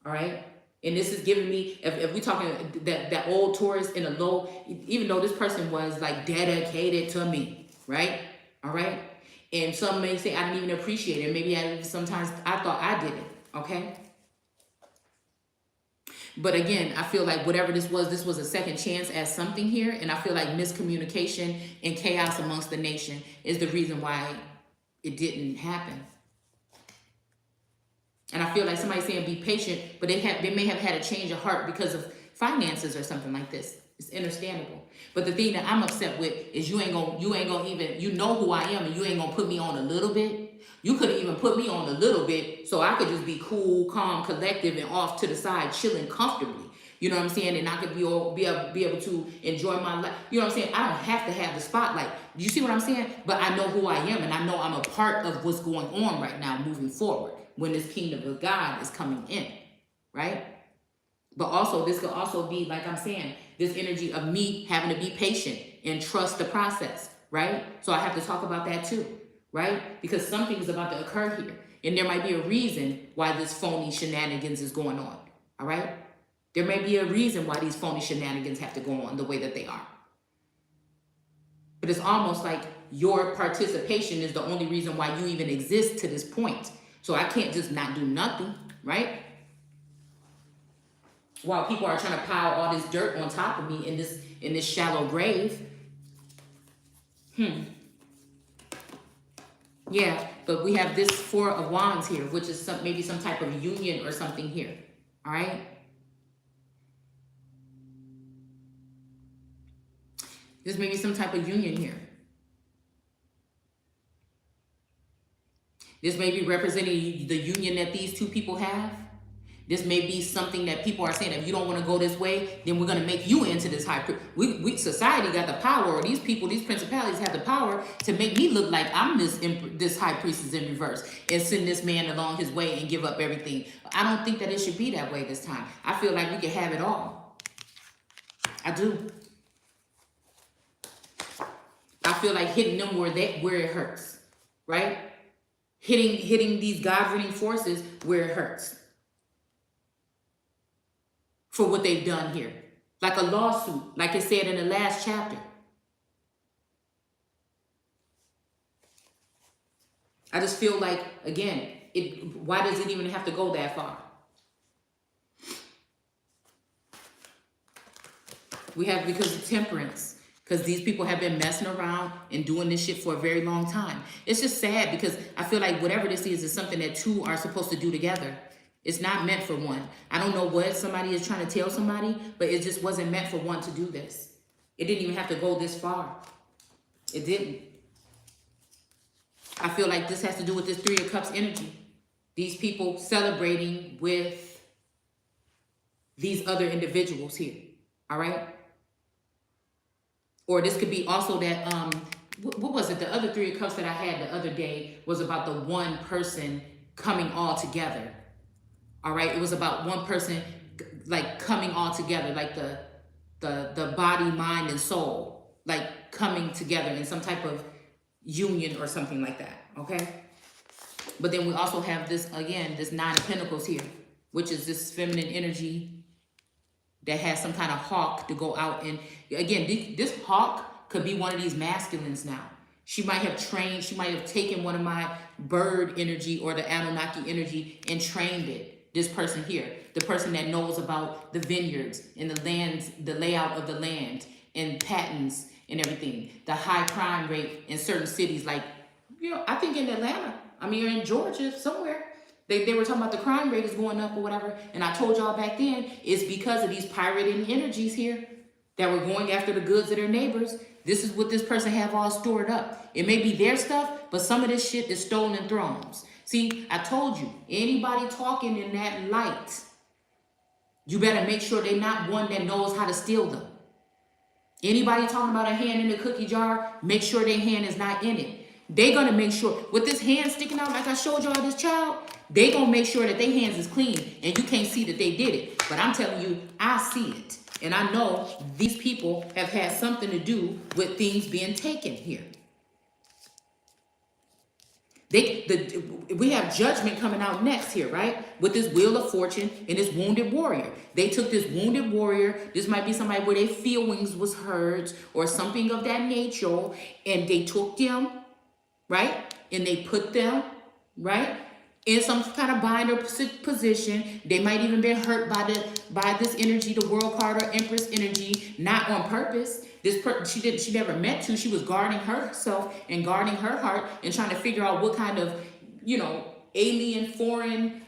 All right. And this is giving me, if we're talking that old Taurus in a low, even though this person was like dedicated to me, right? All right. And some may say, I didn't even appreciate it. Maybe sometimes I thought I did it. Okay. But again, I feel like whatever this was a second chance at something here. And I feel like miscommunication and chaos amongst the nation is the reason why it didn't happen. And I feel like somebody's saying be patient, but they may have had a change of heart because of finances or something like this. It's understandable. But the thing that I'm upset with is you ain't gonna even, you know who I am, and you ain't gonna put me on a little bit. You couldn't even put me on a little bit so I could just be cool, calm, collective, and off to the side, chilling comfortably. You know what I'm saying? And I could be able to enjoy my life. You know what I'm saying? I don't have to have the spotlight. You see what I'm saying? But I know who I am, and I know I'm a part of what's going on right now moving forward, when this kingdom of God is coming in, right? But also, this could also be, like I'm saying, this energy of me having to be patient and trust the process, right? So I have to talk about that too, right? Because something is about to occur here. And there might be a reason why this phony shenanigans is going on, all right? There may be a reason why these phony shenanigans have to go on the way that they are. But it's almost like your participation is the only reason why you even exist to this point. So I can't just not do nothing, right? While people are trying to pile all this dirt on top of me in this shallow grave. Yeah, but we have this Four of Wands here, which is maybe some type of union or something here. All right. There's maybe some type of union here. This may be representing the union that these two people have. This may be something that people are saying, if you don't want to go this way, then we're going to make you into this high priest. Society got the power, or these people, these principalities have the power to make me look like I'm this high priestess in reverse, and send this man along his way and give up everything. I don't think that it should be that way this time. I feel like we can have it all. I do. I feel like hitting them where it hurts, right? Hitting these God-reading forces where it hurts for what they've done here. Like a lawsuit, like it said in the last chapter. I just feel like, again, why does it even have to go that far? Because of temperance. Because these people have been messing around and doing this shit for a very long time. It's just sad because I feel like whatever this is something that two are supposed to do together. It's not meant for one. I don't know what somebody is trying to tell somebody, but it just wasn't meant for one to do this. It didn't even have to go this far. It didn't. I feel like this has to do with this Three of Cups energy. These people celebrating with these other individuals here. All right? Or this could be also that, what was it? The other Three of Cups that I had the other day was about the one person coming all together. All right? It was about one person like coming all together, like the body, mind, and soul, like coming together in some type of union or something like that. Okay? But then we also have this, again, this Nine of Pentacles here, which is this feminine energy that has some kind of hawk to go out. And again, this hawk could be one of these masculines now. She might have taken one of my bird energy or the Anunnaki energy and trained it. This person here, the person that knows about the vineyards and the lands, the layout of the land and patents and everything. The high crime rate in certain cities like You know, I think in Atlanta, I mean, or in Georgia, somewhere, they were talking about the crime rate is going up or whatever. And I told y'all back then, it's because of these pirating energies here that were going after the goods of their neighbors. This is what this person have all stored up. It may be their stuff, but some of this shit is stolen thrones. See, I told you, anybody talking in that light, you better make sure they're not one that knows how to steal them. Anybody talking about a hand in the cookie jar, make sure their hand is not in it. They gonna make sure, with this hand sticking out like I showed y'all this child, they gonna make sure that their hands is clean and you can't see that they did it. But I'm telling you, I see it. And I know these people have had something to do with things being taken here. We have judgment coming out next here, right? With this Wheel of Fortune and this wounded warrior. They took this wounded warrior. This might be somebody where their feelings was hurt or something of that nature. And they took them, right? And they put them, right, in some kind of binder position. They might even been hurt by this energy, the World card or Empress energy, not on purpose. She never meant to. She was guarding herself and guarding her heart and trying to figure out what kind of, alien, foreign,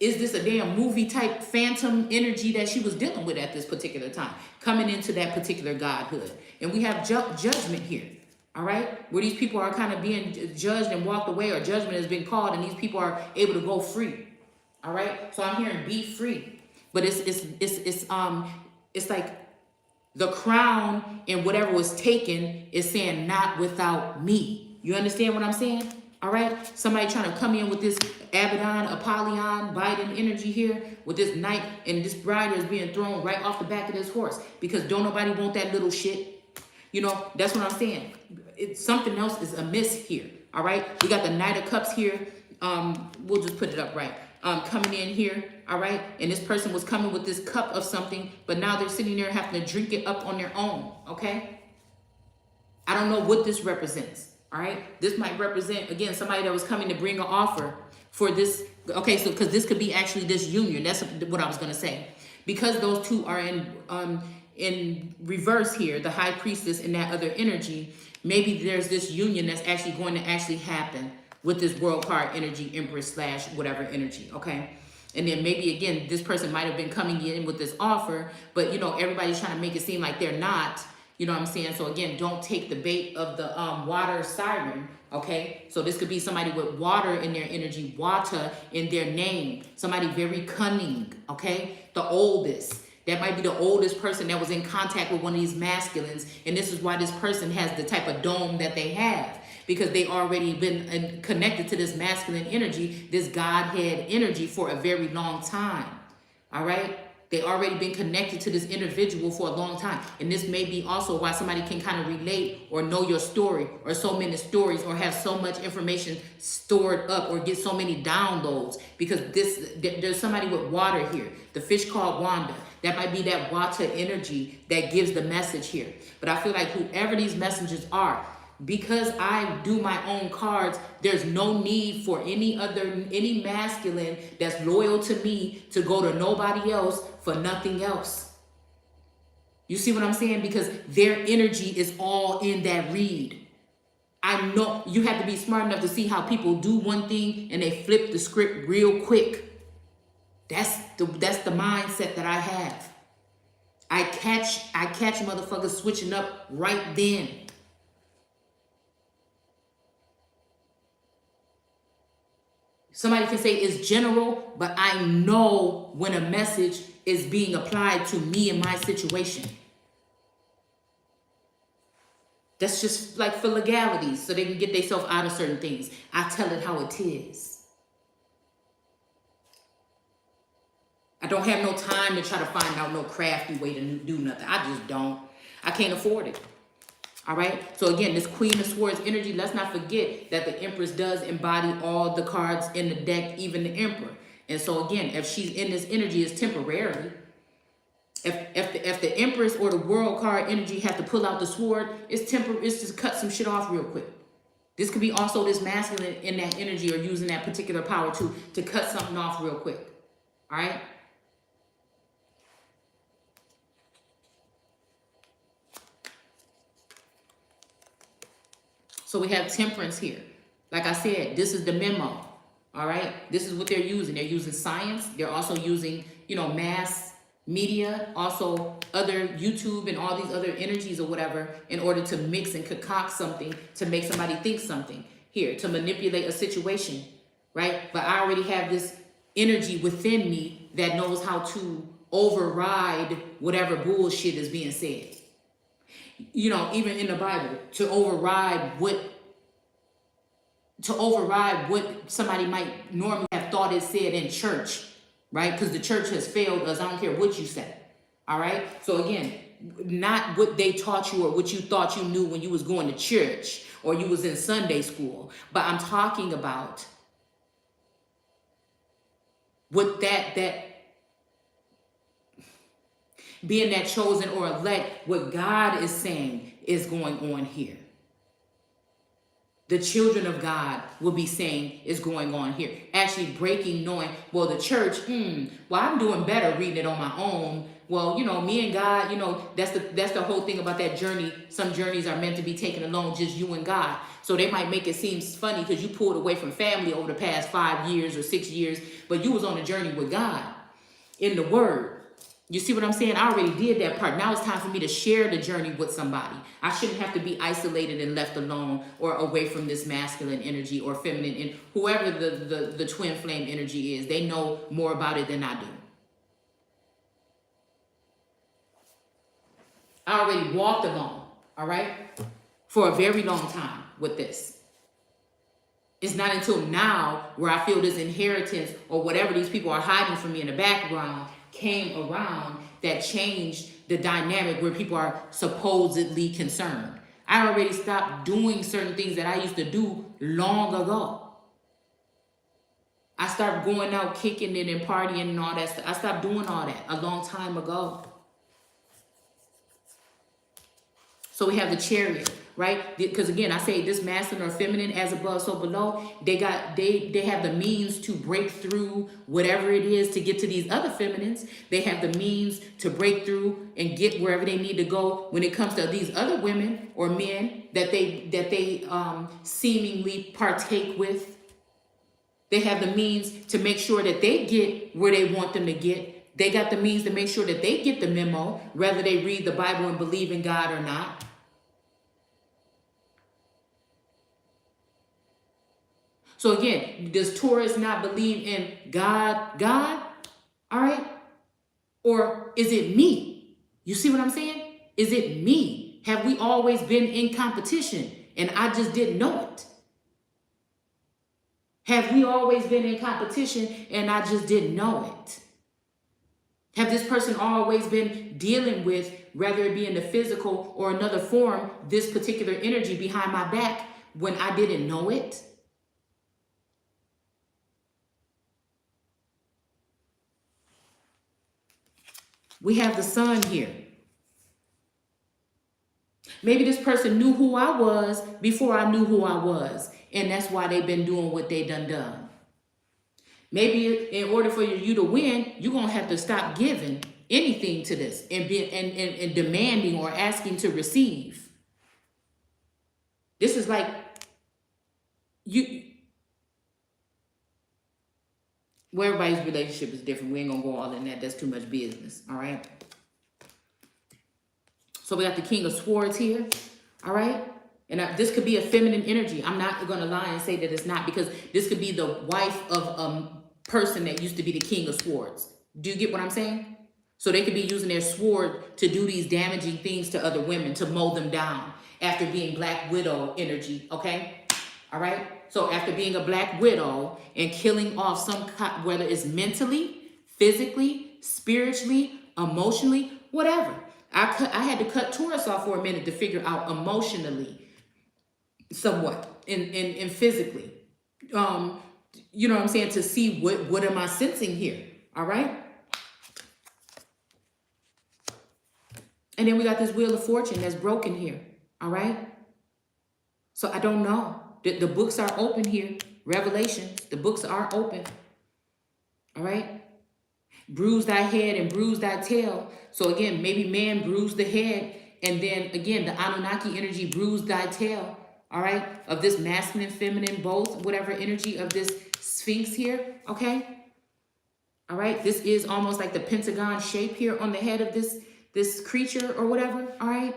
is this a damn movie type phantom energy that she was dealing with at this particular time, coming into that particular godhood. And we have judgment here, all right, where these people are kind of being judged and walked away, or judgment has been called and these people are able to go free, all right? So I'm hearing be free, but it's like the crown and whatever was taken is saying not without me. You understand what I'm saying? All right. Somebody trying to come in with this Abaddon, Apollyon, Biden energy here with this knight, and this rider is being thrown right off the back of this horse because don't nobody want that little shit. That's what I'm saying. Something else is amiss here. All right. We got the Knight of Cups here. We'll just put it up right. Coming in here, all right? And this person was coming with this cup of something, but now they're sitting there having to drink it up on their own, okay? I don't know what this represents, all right? This might represent, again, somebody that was coming to bring an offer for this, okay, so because this could be actually this union. That's what I was going to say. Because those two are in reverse here, the High Priestess and that other energy, maybe there's this union that's actually going to happen with this World card energy, Empress / whatever energy, okay? And then maybe, again, this person might have been coming in with this offer, but, everybody's trying to make it seem like they're not, you know what I'm saying? So, again, don't take the bait of the water siren, okay? So this could be somebody with water in their energy, water in their name, somebody very cunning, okay? The oldest. That might be the oldest person that was in contact with one of these masculines, and this is why this person has the type of dome that they have. Because they already been connected to this masculine energy, this Godhead energy for a very long time, all right? They already been connected to this individual for a long time. And this may be also why somebody can kind of relate or know your story or so many stories or have so much information stored up or get so many downloads, because there's somebody with water here, the fish called Wanda. That might be that water energy that gives the message here. But I feel like whoever these messengers are, because I do my own cards, there's no need for any masculine that's loyal to me to go to nobody else for nothing else. You see what I'm saying? Because their energy is all in that read. I know you have to be smart enough to see how people do one thing and they flip the script real quick. That's the mindset that I have. I catch motherfuckers switching up right then. Somebody can say it's general, but I know when a message is being applied to me and my situation. That's just like for legalities, so they can get themselves out of certain things. I tell it how it is. I don't have no time to try to find out no crafty way to do nothing. I just don't. I can't afford it. All right. So again, this Queen of Swords energy, let's not forget that the Empress does embody all the cards in the deck, even the Emperor. And so again, if she's in this energy, it's temporarily. If the Empress or the World card energy have to pull out the sword, it's just cut some shit off real quick. This could be also this masculine in that energy or using that particular power to cut something off real quick. All right. So we have temperance here. Like I said, this is the memo. All right. This is what they're using. They're using science. They're also using, mass media, also other YouTube and all these other energies or whatever in order to mix and concoct something to make somebody think something here, to manipulate a situation, right? But I already have this energy within me that knows how to override whatever bullshit is being said. Even in the Bible, to override what somebody might normally have thought it said in church, right? Because the church has failed us. I don't care what you say. All right. So again, not what they taught you or what you thought you knew when you was going to church or you was in Sunday school, but I'm talking about what that being that chosen or elect, what God is saying is going on here. The children of God will be saying is going on here. Actually breaking, knowing, well, the church, well, I'm doing better reading it on my own. Well, me and God, that's the whole thing about that journey. Some journeys are meant to be taken alone, just you and God. So they might make it seem funny because you pulled away from family over the past 5 years or 6 years, but you was on a journey with God in the Word. You see what I'm saying? I already did that part. Now it's time for me to share the journey with somebody. I shouldn't have to be isolated and left alone or away from this masculine energy or feminine, and whoever the twin flame energy is. They know more about it than I do. I already walked alone, all right, for a very long time with this. It's not until now where I feel this inheritance or whatever these people are hiding from me in the background came around that changed the dynamic where people are supposedly concerned. I already stopped doing certain things that I used to do long ago. I started going out, kicking it and partying and all that stuff. I stopped doing all that a long time ago. So we have the Chariot, right? Because again, I say this masculine or feminine, as above, so below. They have the means to break through whatever it is to get to these other feminines. They have the means to break through and get wherever they need to go when it comes to these other women or men that they seemingly partake with. They have the means to make sure that they get where they want them to get. They got the means to make sure that they get the memo, whether they read the Bible and believe in God or not. So again, does Taurus not believe in God? All right? Or is it me? You see what I'm saying? Is it me? Have we always been in competition and I just didn't know it? Have we always been in competition and I just didn't know it? Have this person always been dealing with, whether it be in the physical or another form, this particular energy behind my back when I didn't know it? We have the Sun here. Maybe this person knew who I was before I knew who I was, and that's why they've been doing what they done. Maybe in order for you to win, you're going to have to stop giving anything to this and demanding or asking to receive. This is like well, everybody's relationship is different. We ain't going to go all in that. That's too much business. All right. So we got the King of Swords here. All right. And this could be a feminine energy. I'm not going to lie and say that it's not, because this could be the wife of a person that used to be the King of Swords. Do you get what I'm saying? So they could be using their sword to do these damaging things to other women, to mow them down after being Black Widow energy. Okay. All right. So after being a Black Widow and killing off some, whether it's mentally, physically, spiritually, emotionally, whatever. I had to cut Taurus off for a minute to figure out emotionally, somewhat, and physically. You know what I'm saying? To see what am I sensing here? All right. And then we got this Wheel of Fortune that's broken here. All right. So I don't know. The books are open here. Revelations, the books are open. All right. Bruise thy head and bruise thy tail. So again, maybe man bruised the head, and then again, the Anunnaki energy bruised thy tail. all right, of this masculine, feminine, both, whatever energy of this Sphinx here, okay? All right, this is almost like the pentagon shape here on the head of this creature or whatever, all right?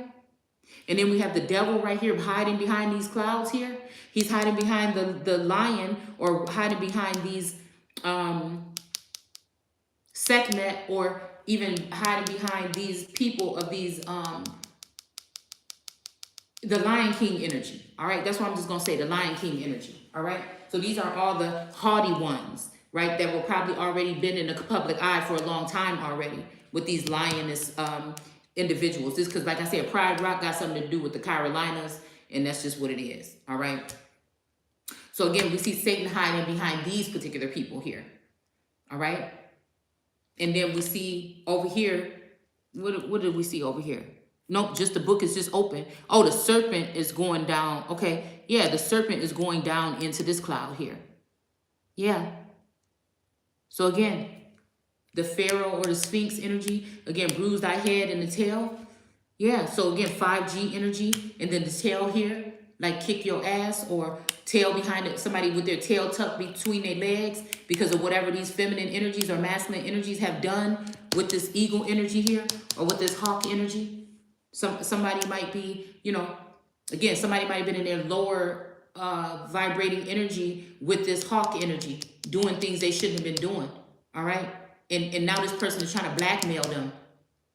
And then we have the devil right here hiding behind these clouds here. He's hiding behind the lion, or hiding behind these Sekhmet, or even hiding behind these people of these the Lion King energy. All right, that's what I'm just gonna say, the Lion King energy. All right, so these are all the haughty ones, right, that will probably already been in the public eye for a long time already with these lioness individuals. This, because like I said, Pride Rock got something to do with the Carolinas, and that's just what it is. All right, so again, we see Satan hiding behind these particular people here. All right, and then we see over here, what did we see over here? Nope, just the book is just open. Oh, the serpent is going down. Okay, yeah, the serpent is going down into this cloud here. Yeah. So again, the Pharaoh or the Sphinx energy, again, bruise thy head and the tail. Yeah, so again, 5G energy, and then the tail here, like kick your ass, or tail behind it, somebody with their tail tucked between their legs because of whatever these feminine energies or masculine energies have done with this eagle energy here, or with this hawk energy. Somebody might be, you know, again, somebody might have been in their lower vibrating energy with this hawk energy, doing things they shouldn't have been doing, all right? And now this person is trying to blackmail them,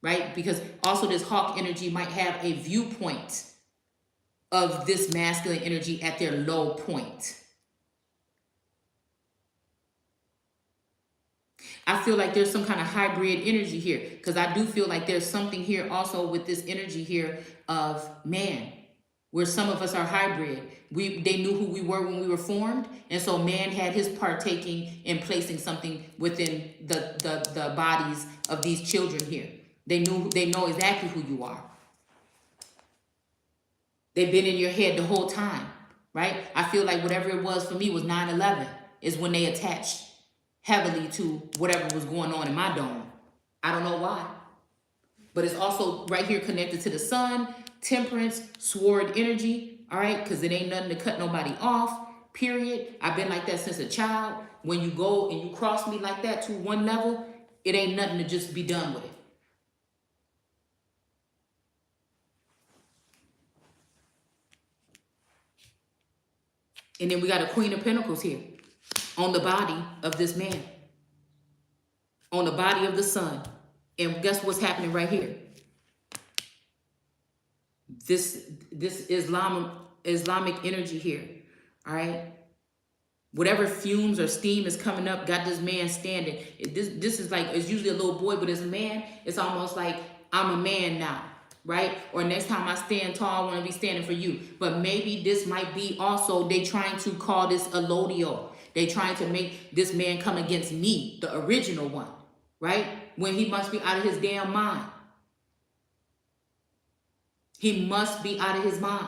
right? Because also this hawk energy might have a viewpoint of this masculine energy at their low point. I feel like there's some kind of hybrid energy here, because I do feel like there's something here also with this energy here of man, where some of us are hybrid. They knew who we were when we were formed, and so man had his partaking in placing something within the bodies of these children here. They know exactly who you are. They've been in your head the whole time, right? I feel like whatever it was for me was 9/11 is when they attached heavily to whatever was going on in my dome. I don't know why. But it's also right here connected to the sun, temperance, sword energy, all right? Because it ain't nothing to cut nobody off, period. I've been like that since a child. When you go and you cross me like that to one level, it ain't nothing to just be done with it. And then we got a Queen of Pentacles here on the body of this man, on the body of the sun. And guess what's happening right here? This Islamic energy here, all right? Whatever fumes or steam is coming up got this man standing. This is like, it's usually a little boy, but as a man, it's almost like I'm a man now, right? Or next time I stand tall, I want to be standing for you. But maybe this might be also, they trying to call this a Lodio. They trying to make this man come against me, the original one, right? When he must be out of his damn mind. He must be out of his mind.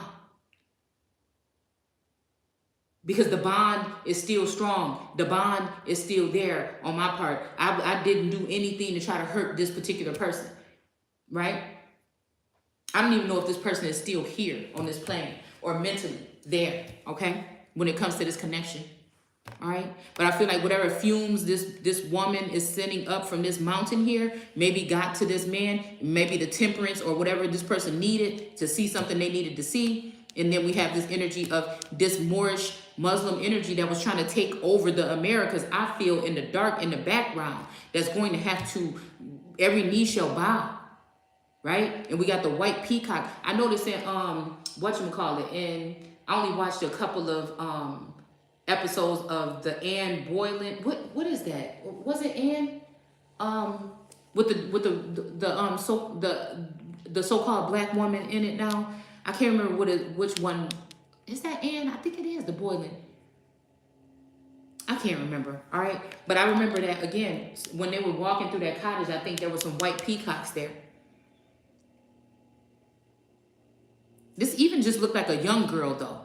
Because the bond is still strong. The bond is still there on my part. I didn't do anything to try to hurt this particular person, right? I don't even know if this person is still here on this planet or mentally there, okay? When it comes to this connection. All right, but I feel like whatever fumes this woman is sending up from this mountain here maybe got to this man, maybe the temperance or whatever this person needed to see something they needed to see. And then we have this energy of this Moorish Muslim energy that was trying to take over the Americas. I feel in the dark, in the background, that's going to have to, every knee shall bow, right? And we got the white peacock. I noticed in whatchamacallit, and I only watched a couple of episodes of the Anne Boylan. What is that? Was it Anne? With the so-called black woman in it now. I can't remember which one. Is that Anne? I think it is the Boylan. I can't remember. All right, but I remember that again when they were walking through that cottage. I think there were some white peacocks there. This even just looked like a young girl though.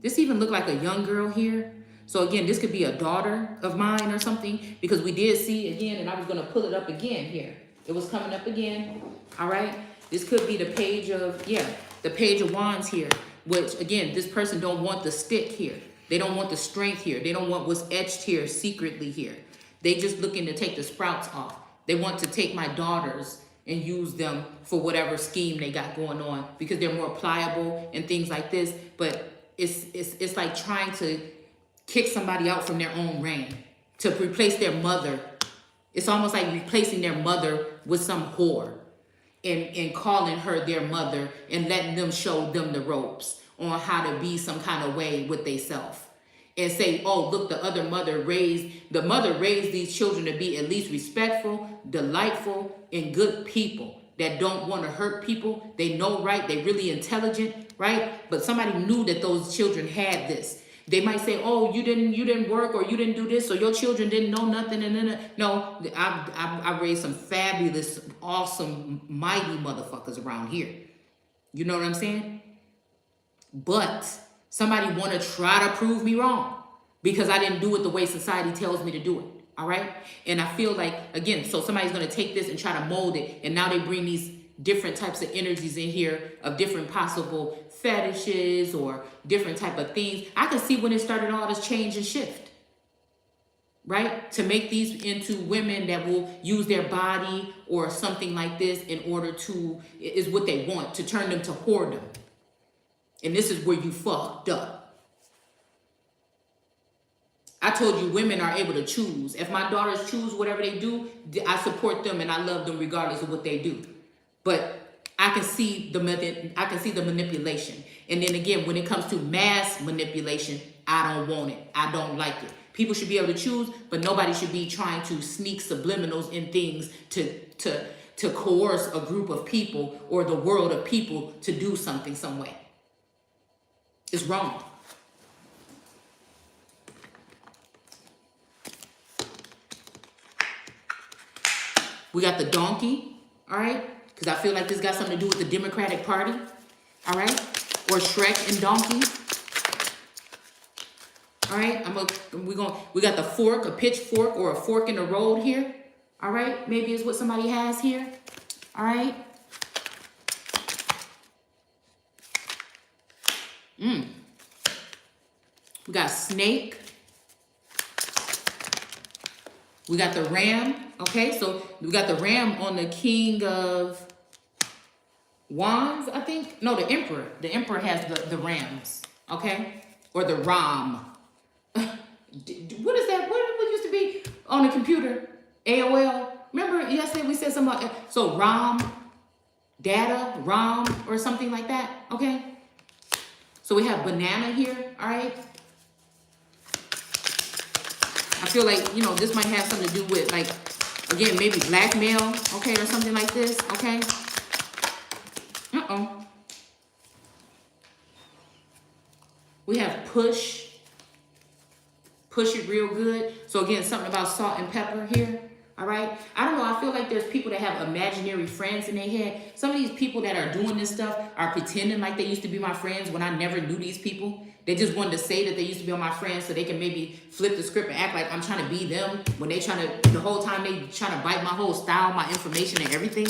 This even looked like a young girl here. So again, this could be a daughter of mine or something, because we did see again, and I was going to pull it up again here. It was coming up again. All right. This could be the page of, the Page of Wands here which again, this person don't want the stick here. They don't want the strength here. They don't want what's etched here secretly here. They just looking to take the sprouts off. They want to take my daughters and use them for whatever scheme they got going on because they're more pliable and things like this. But it's like trying to kick somebody out from their own reign to replace their mother. It's almost like replacing their mother with some whore and calling her their mother and letting them show them the ropes on how to be some kind of way with theyself. And say, oh, look, the mother raised these children to be at least respectful, delightful, and good people that don't want to hurt people. They know right. They really intelligent, right? But somebody knew that those children had this. They might say, oh, you didn't work or you didn't do this, so your children didn't know nothing. No, I raised some fabulous, awesome, mighty motherfuckers around here. You know what I'm saying? But somebody want to try to prove me wrong because I didn't do it the way society tells me to do it. All right. And I feel like, again, so somebody's going to take this and try to mold it. And now they bring these different types of energies in here of different possible fetishes or different type of things. I can see when it started all this change and shift. Right. To make these into women that will use their body or something like this in order to, is what they want, to turn them to whoredom. And this is where you fucked up. I told you women are able to choose. If my daughters choose whatever they do, I support them and I love them regardless of what they do. But I can see the manipulation. And then again, when it comes to mass manipulation, I don't want it. I don't like it. People should be able to choose, but nobody should be trying to sneak subliminals in things to coerce a group of people or the world of people to do something some way. It's wrong. We got the donkey, all right? Because I feel like this got something to do with the Democratic Party, all right? Or Shrek and Donkey. All right, we got the fork, a pitchfork or a fork in the road here, all right? Maybe it's what somebody has here, all right? We got snake. We got the ram. Okay, so we got the ram on the King of Wands, I think. No, the Emperor. The Emperor has the rams. Okay, or the Ram. What is that? What used to be on the computer? AOL. Remember yesterday we said something about so RAM, data, ROM, or something like that. Okay. So we have banana here. All right. I feel like, you know, this might have something to do with, like, again, maybe blackmail, okay, or something like this, okay? We have push it real good. So, again, something about salt and pepper here, all right? I don't know, I feel like there's people that have imaginary friends in their head. Some of these people that are doing this stuff are pretending like they used to be my friends when I never knew these people. They just wanted to say that they used to be my friends so they can maybe flip the script and act like I'm trying to be them when they trying to, the whole time they trying to bite my whole style, my information and everything.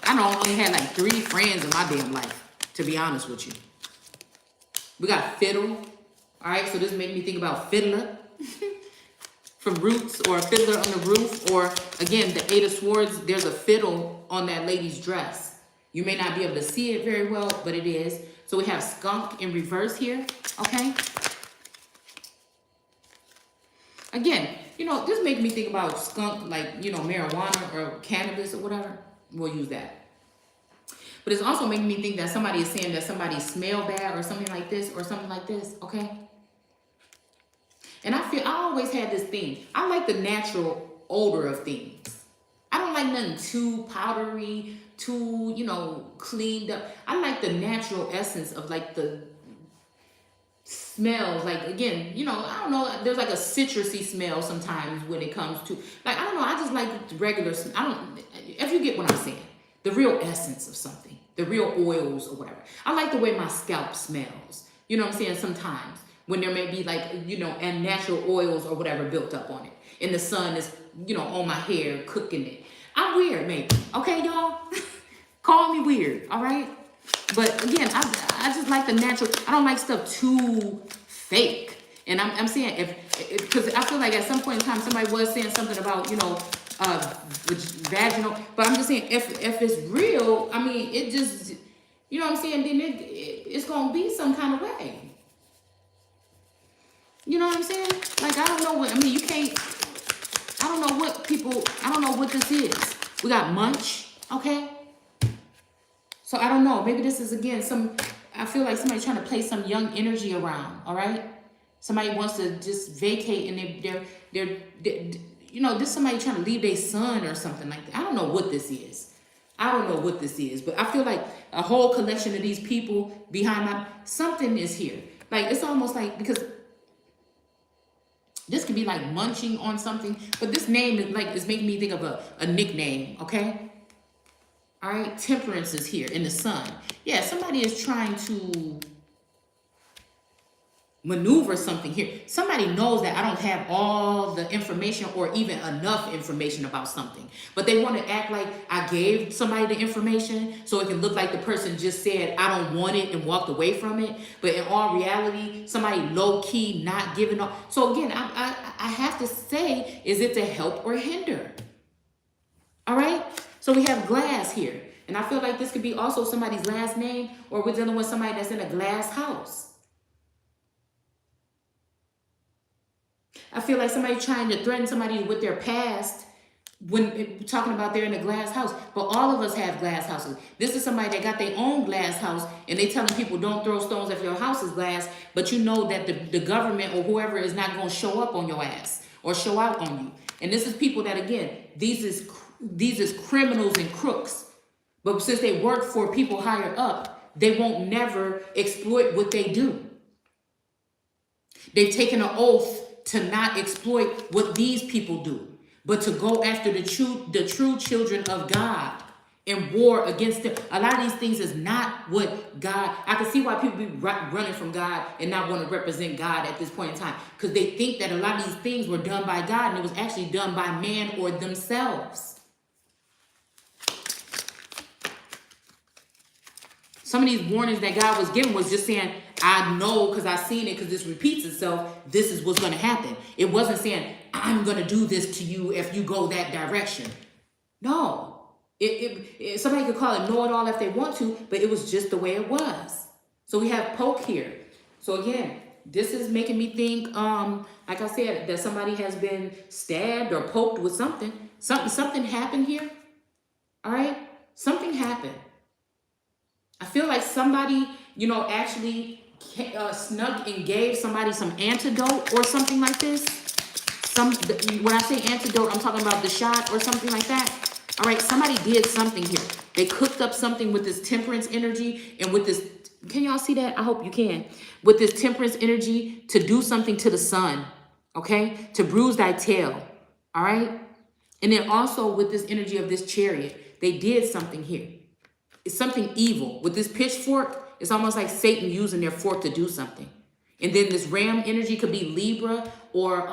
I know I only had like 3 friends in my damn life, to be honest with you. We got fiddle. All right, so this made me think about fiddler from Roots, or a fiddler on the roof, or again, the 8 of Swords, there's a fiddle on that lady's dress. You may not be able to see it very well, but it is. So we have skunk in reverse here, okay? Again, you know, this makes me think about skunk, like, you know, marijuana or cannabis or whatever. We'll use that. But it's also making me think that somebody is saying that somebody smell bad or something like this, okay? And I always had this thing. I like the natural odor of things. I don't like nothing too powdery, too, you know, cleaned up. I like the natural essence of like the smells. Like, again, you know, I don't know. There's like a citrusy smell sometimes when it comes to, like, I don't know. I just like regular, if you get what I'm saying, the real essence of something, the real oils or whatever. I like the way my scalp smells. You know what I'm saying? Sometimes when there may be like, you know, and natural oils or whatever built up on it. And the sun is, you know, on my hair, cooking it. I'm weird, maybe. Okay, y'all? Call me weird, all right? But again, I just like the natural. I don't like stuff too fake. And I'm saying because I feel like at some point in time somebody was saying something about, vaginal. But I'm just saying if it's real, I mean, it just, you know what I'm saying, then it's gonna be some kind of way. You know what I'm saying? Like, I don't know what, I mean, you can't, I don't know what this is. We got munch, okay? So I don't know. Maybe this is, again, I feel like somebody trying to play some young energy around, all right? Somebody wants to just vacate and they're this somebody trying to leave their son or something like that. I don't know what this is. But I feel like a whole collection of these people behind something is here. Like, it's almost like, because this could be like munching on something, but this name is making me think of a nickname, okay? All right, temperance is here in the sun. Yeah, somebody is trying to maneuver something here. Somebody knows that I don't have all the information or even enough information about something, but they want to act like I gave somebody the information so it can look like the person just said, I don't want it, and walked away from it. But in all reality, somebody low-key not giving up. So again, I have to say, is it to help or hinder? All right? So we have glass here. And I feel like this could be also somebody's last name, or we're dealing with somebody that's in a glass house. I feel like somebody trying to threaten somebody with their past when talking about they're in a glass house. But all of us have glass houses. This is somebody that got their own glass house, and they telling people don't throw stones if your house is glass, but you know that the government or whoever is not going to show up on your ass or show out on you. And this is people that, again, these is criminals and crooks. But since they work for people higher up, they won't never exploit what they do. They've taken an oath to not exploit what these people do, but to go after the true children of God and war against them. A lot of these things is not what God, I can see why people be running from God and not want to represent God at this point in time, because they think that a lot of these things were done by God and it was actually done by man or themselves. Some of these warnings that God was giving was just saying, I know because I've seen it, because this repeats itself, this is what's going to happen. It wasn't saying, I'm going to do this to you if you go that direction. No. Somebody could call it know-it-all if they want to, but it was just the way it was. So we have poke here. So again, this is making me think, like I said, that somebody has been stabbed or poked with something. Something happened here. All right? Something happened. I feel like somebody, actually snuck and gave somebody some antidote or something like this. When I say antidote, I'm talking about the shot or something like that. All right, somebody did something here. They cooked up something with this temperance energy and with this, can y'all see that? I hope you can. With this temperance energy to do something to the sun, okay? To bruise thy tail, all right? And then also with this energy of this chariot, they did something here. It's something evil. With this pitchfork, it's almost like Satan using their fork to do something. And then this ram energy could be Libra or,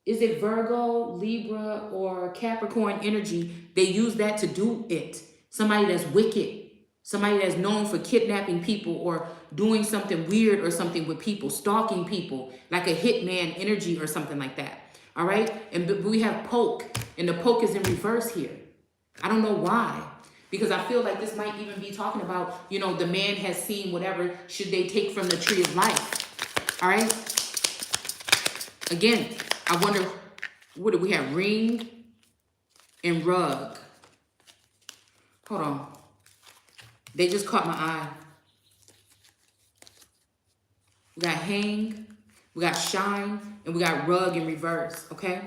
is it Virgo, Libra, or Capricorn energy? They use that to do it. Somebody that's wicked. Somebody that's known for kidnapping people or doing something weird or something with people, stalking people, like a hitman energy or something like that. All right? And we have poke, and the poke is in reverse here. I don't know why, because I feel like this might even be talking about, the man has seen whatever should they take from the tree of life. All right. Again, I wonder, what do we have? Ring and rug. Hold on. They just caught my eye. We got hang, we got shine, and we got rug in reverse. Okay.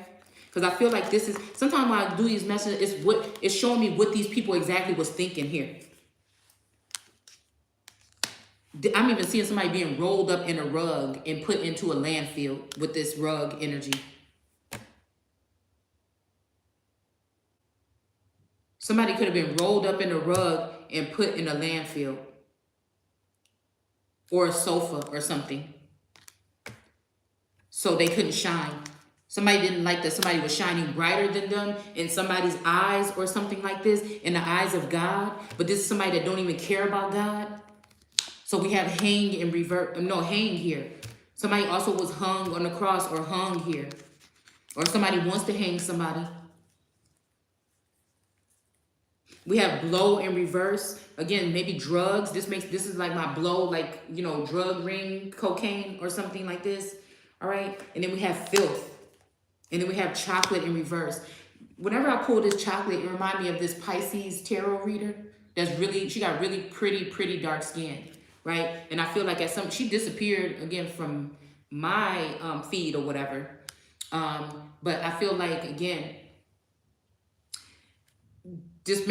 Because I feel like this is, sometimes when I do these messages, it's showing me what these people exactly was thinking here. I'm even seeing somebody being rolled up in a rug and put into a landfill with this rug energy. Somebody could have been rolled up in a rug and put in a landfill. Or a sofa or something. So they couldn't shine. Somebody didn't like that somebody was shining brighter than them in somebody's eyes or something like this, in the eyes of God. But this is somebody that don't even care about God. So we have hang in reverse. No, hang here. Somebody also was hung on the cross or hung here. Or somebody wants to hang somebody. We have blow in reverse. Again, maybe drugs. This is like my blow, like, you know, drug ring, cocaine or something like this. All right. And then we have filth. And then we have chocolate in reverse. Whenever I pull this chocolate, it reminds me of this Pisces tarot reader. She got really pretty dark skin, right? And I feel like she disappeared again from my feed or whatever. But I feel like, again, this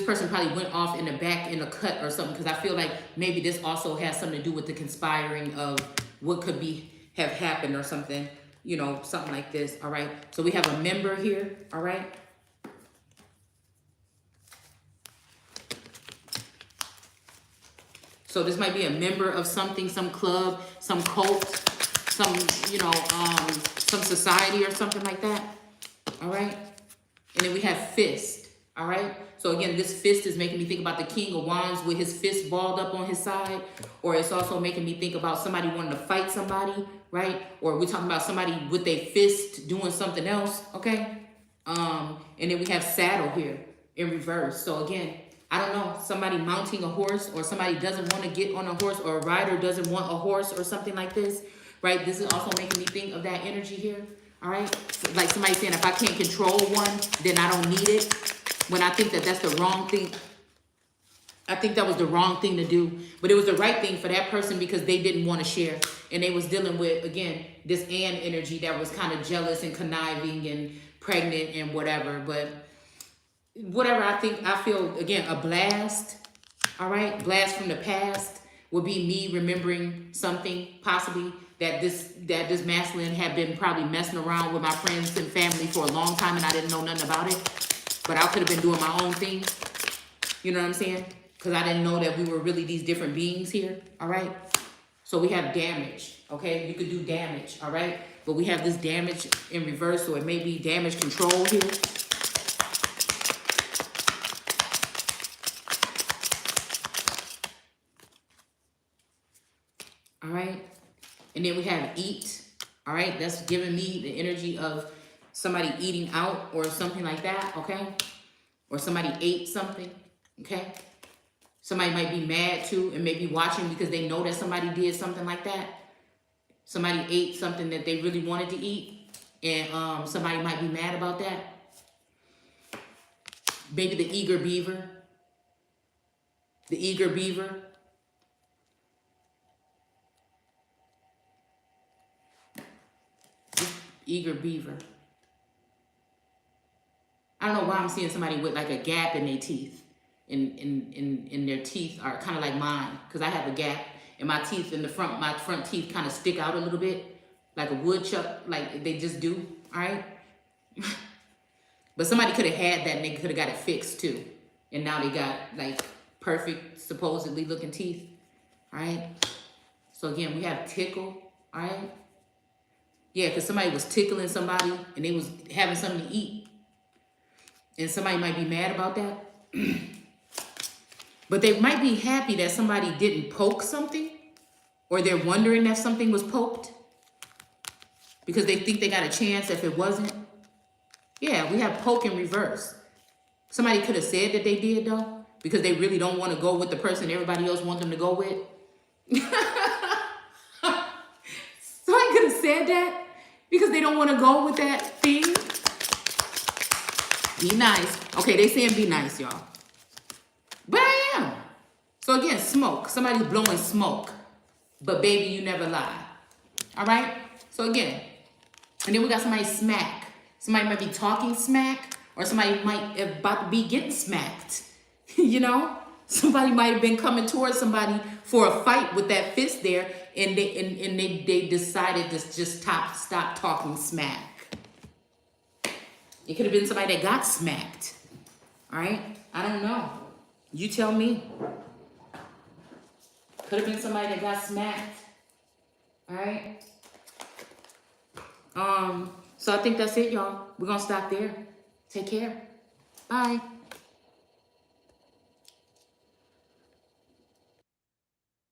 person probably went off in the back in a cut or something, because I feel like maybe this also has something to do with the conspiring of what could have happened or something. You know, something like this, all right? So we have a member here, all right? So this might be a member of something, some club, some cult, some, you know, some society or something like that, all right? And then we have fist, all right? So again, this fist is making me think about the King of Wands with his fist balled up on his side, or it's also making me think about somebody wanting to fight somebody, right? Or we're talking about somebody with their fist doing something else, okay? And then we have saddle here in reverse. So again, I don't know, somebody mounting a horse, or somebody doesn't want to get on a horse, or a rider doesn't want a horse or something like this, right? This is also making me think of that energy here, all right? Like somebody saying, if I can't control one, then I don't need it. When I think that that's the wrong thing. I think that was the wrong thing to do, but it was the right thing for that person because they didn't want to share. And they was dealing with, again, this Anne energy that was kind of jealous and conniving and pregnant and whatever. But whatever, I feel, again, a blast, all right? Blast from the past would be me remembering something possibly that this masculine had been probably messing around with my friends and family for a long time and I didn't know nothing about it. But I could have been doing my own thing. You know what I'm saying? Because I didn't know that we were really these different beings here. All right? So we have damage. Okay? You could do damage. All right? But we have this damage in reverse. So it may be damage control here. All right? And then we have eat. All right? That's giving me the energy of somebody eating out or something like that, okay? Or somebody ate something, okay? Somebody might be mad too and maybe watching because they know that somebody did something like that. Somebody ate something that they really wanted to eat, and somebody might be mad about that. Maybe the eager beaver. The eager beaver. Eager beaver. I don't know why I'm seeing somebody with like a gap in their teeth. In their teeth are kind of like mine, because I have a gap in my teeth in the front. My front teeth kind of stick out a little bit, like a woodchuck, like they just do, all right? But somebody could have had that and they could have got it fixed too. And now they got like perfect, supposedly looking teeth, all right? So again, we have tickle, all right? Yeah, because somebody was tickling somebody and they was having something to eat. And somebody might be mad about that. But they might be happy that somebody didn't poke something, or they're wondering if something was poked because they think they got a chance if it wasn't. Yeah, we have poke in reverse. Somebody could have said that they did though, because they really don't want to go with the person everybody else wants them to go with. Somebody could have said that because they don't want to go with that thing. Be nice. Okay, they saying be nice, y'all. But I am. So again, smoke. Somebody's blowing smoke. But baby, you never lie. All right? So again, and then we got somebody smack. Somebody might be talking smack, or somebody might about to be getting smacked. You know? Somebody might have been coming towards somebody for a fight with that fist there, and they decided to just stop talking smack. It could have been somebody that got smacked. All right? I don't know. You tell me. Could have been somebody that got smacked. All right? So I think that's it, y'all. We're going to stop there. Take care. Bye.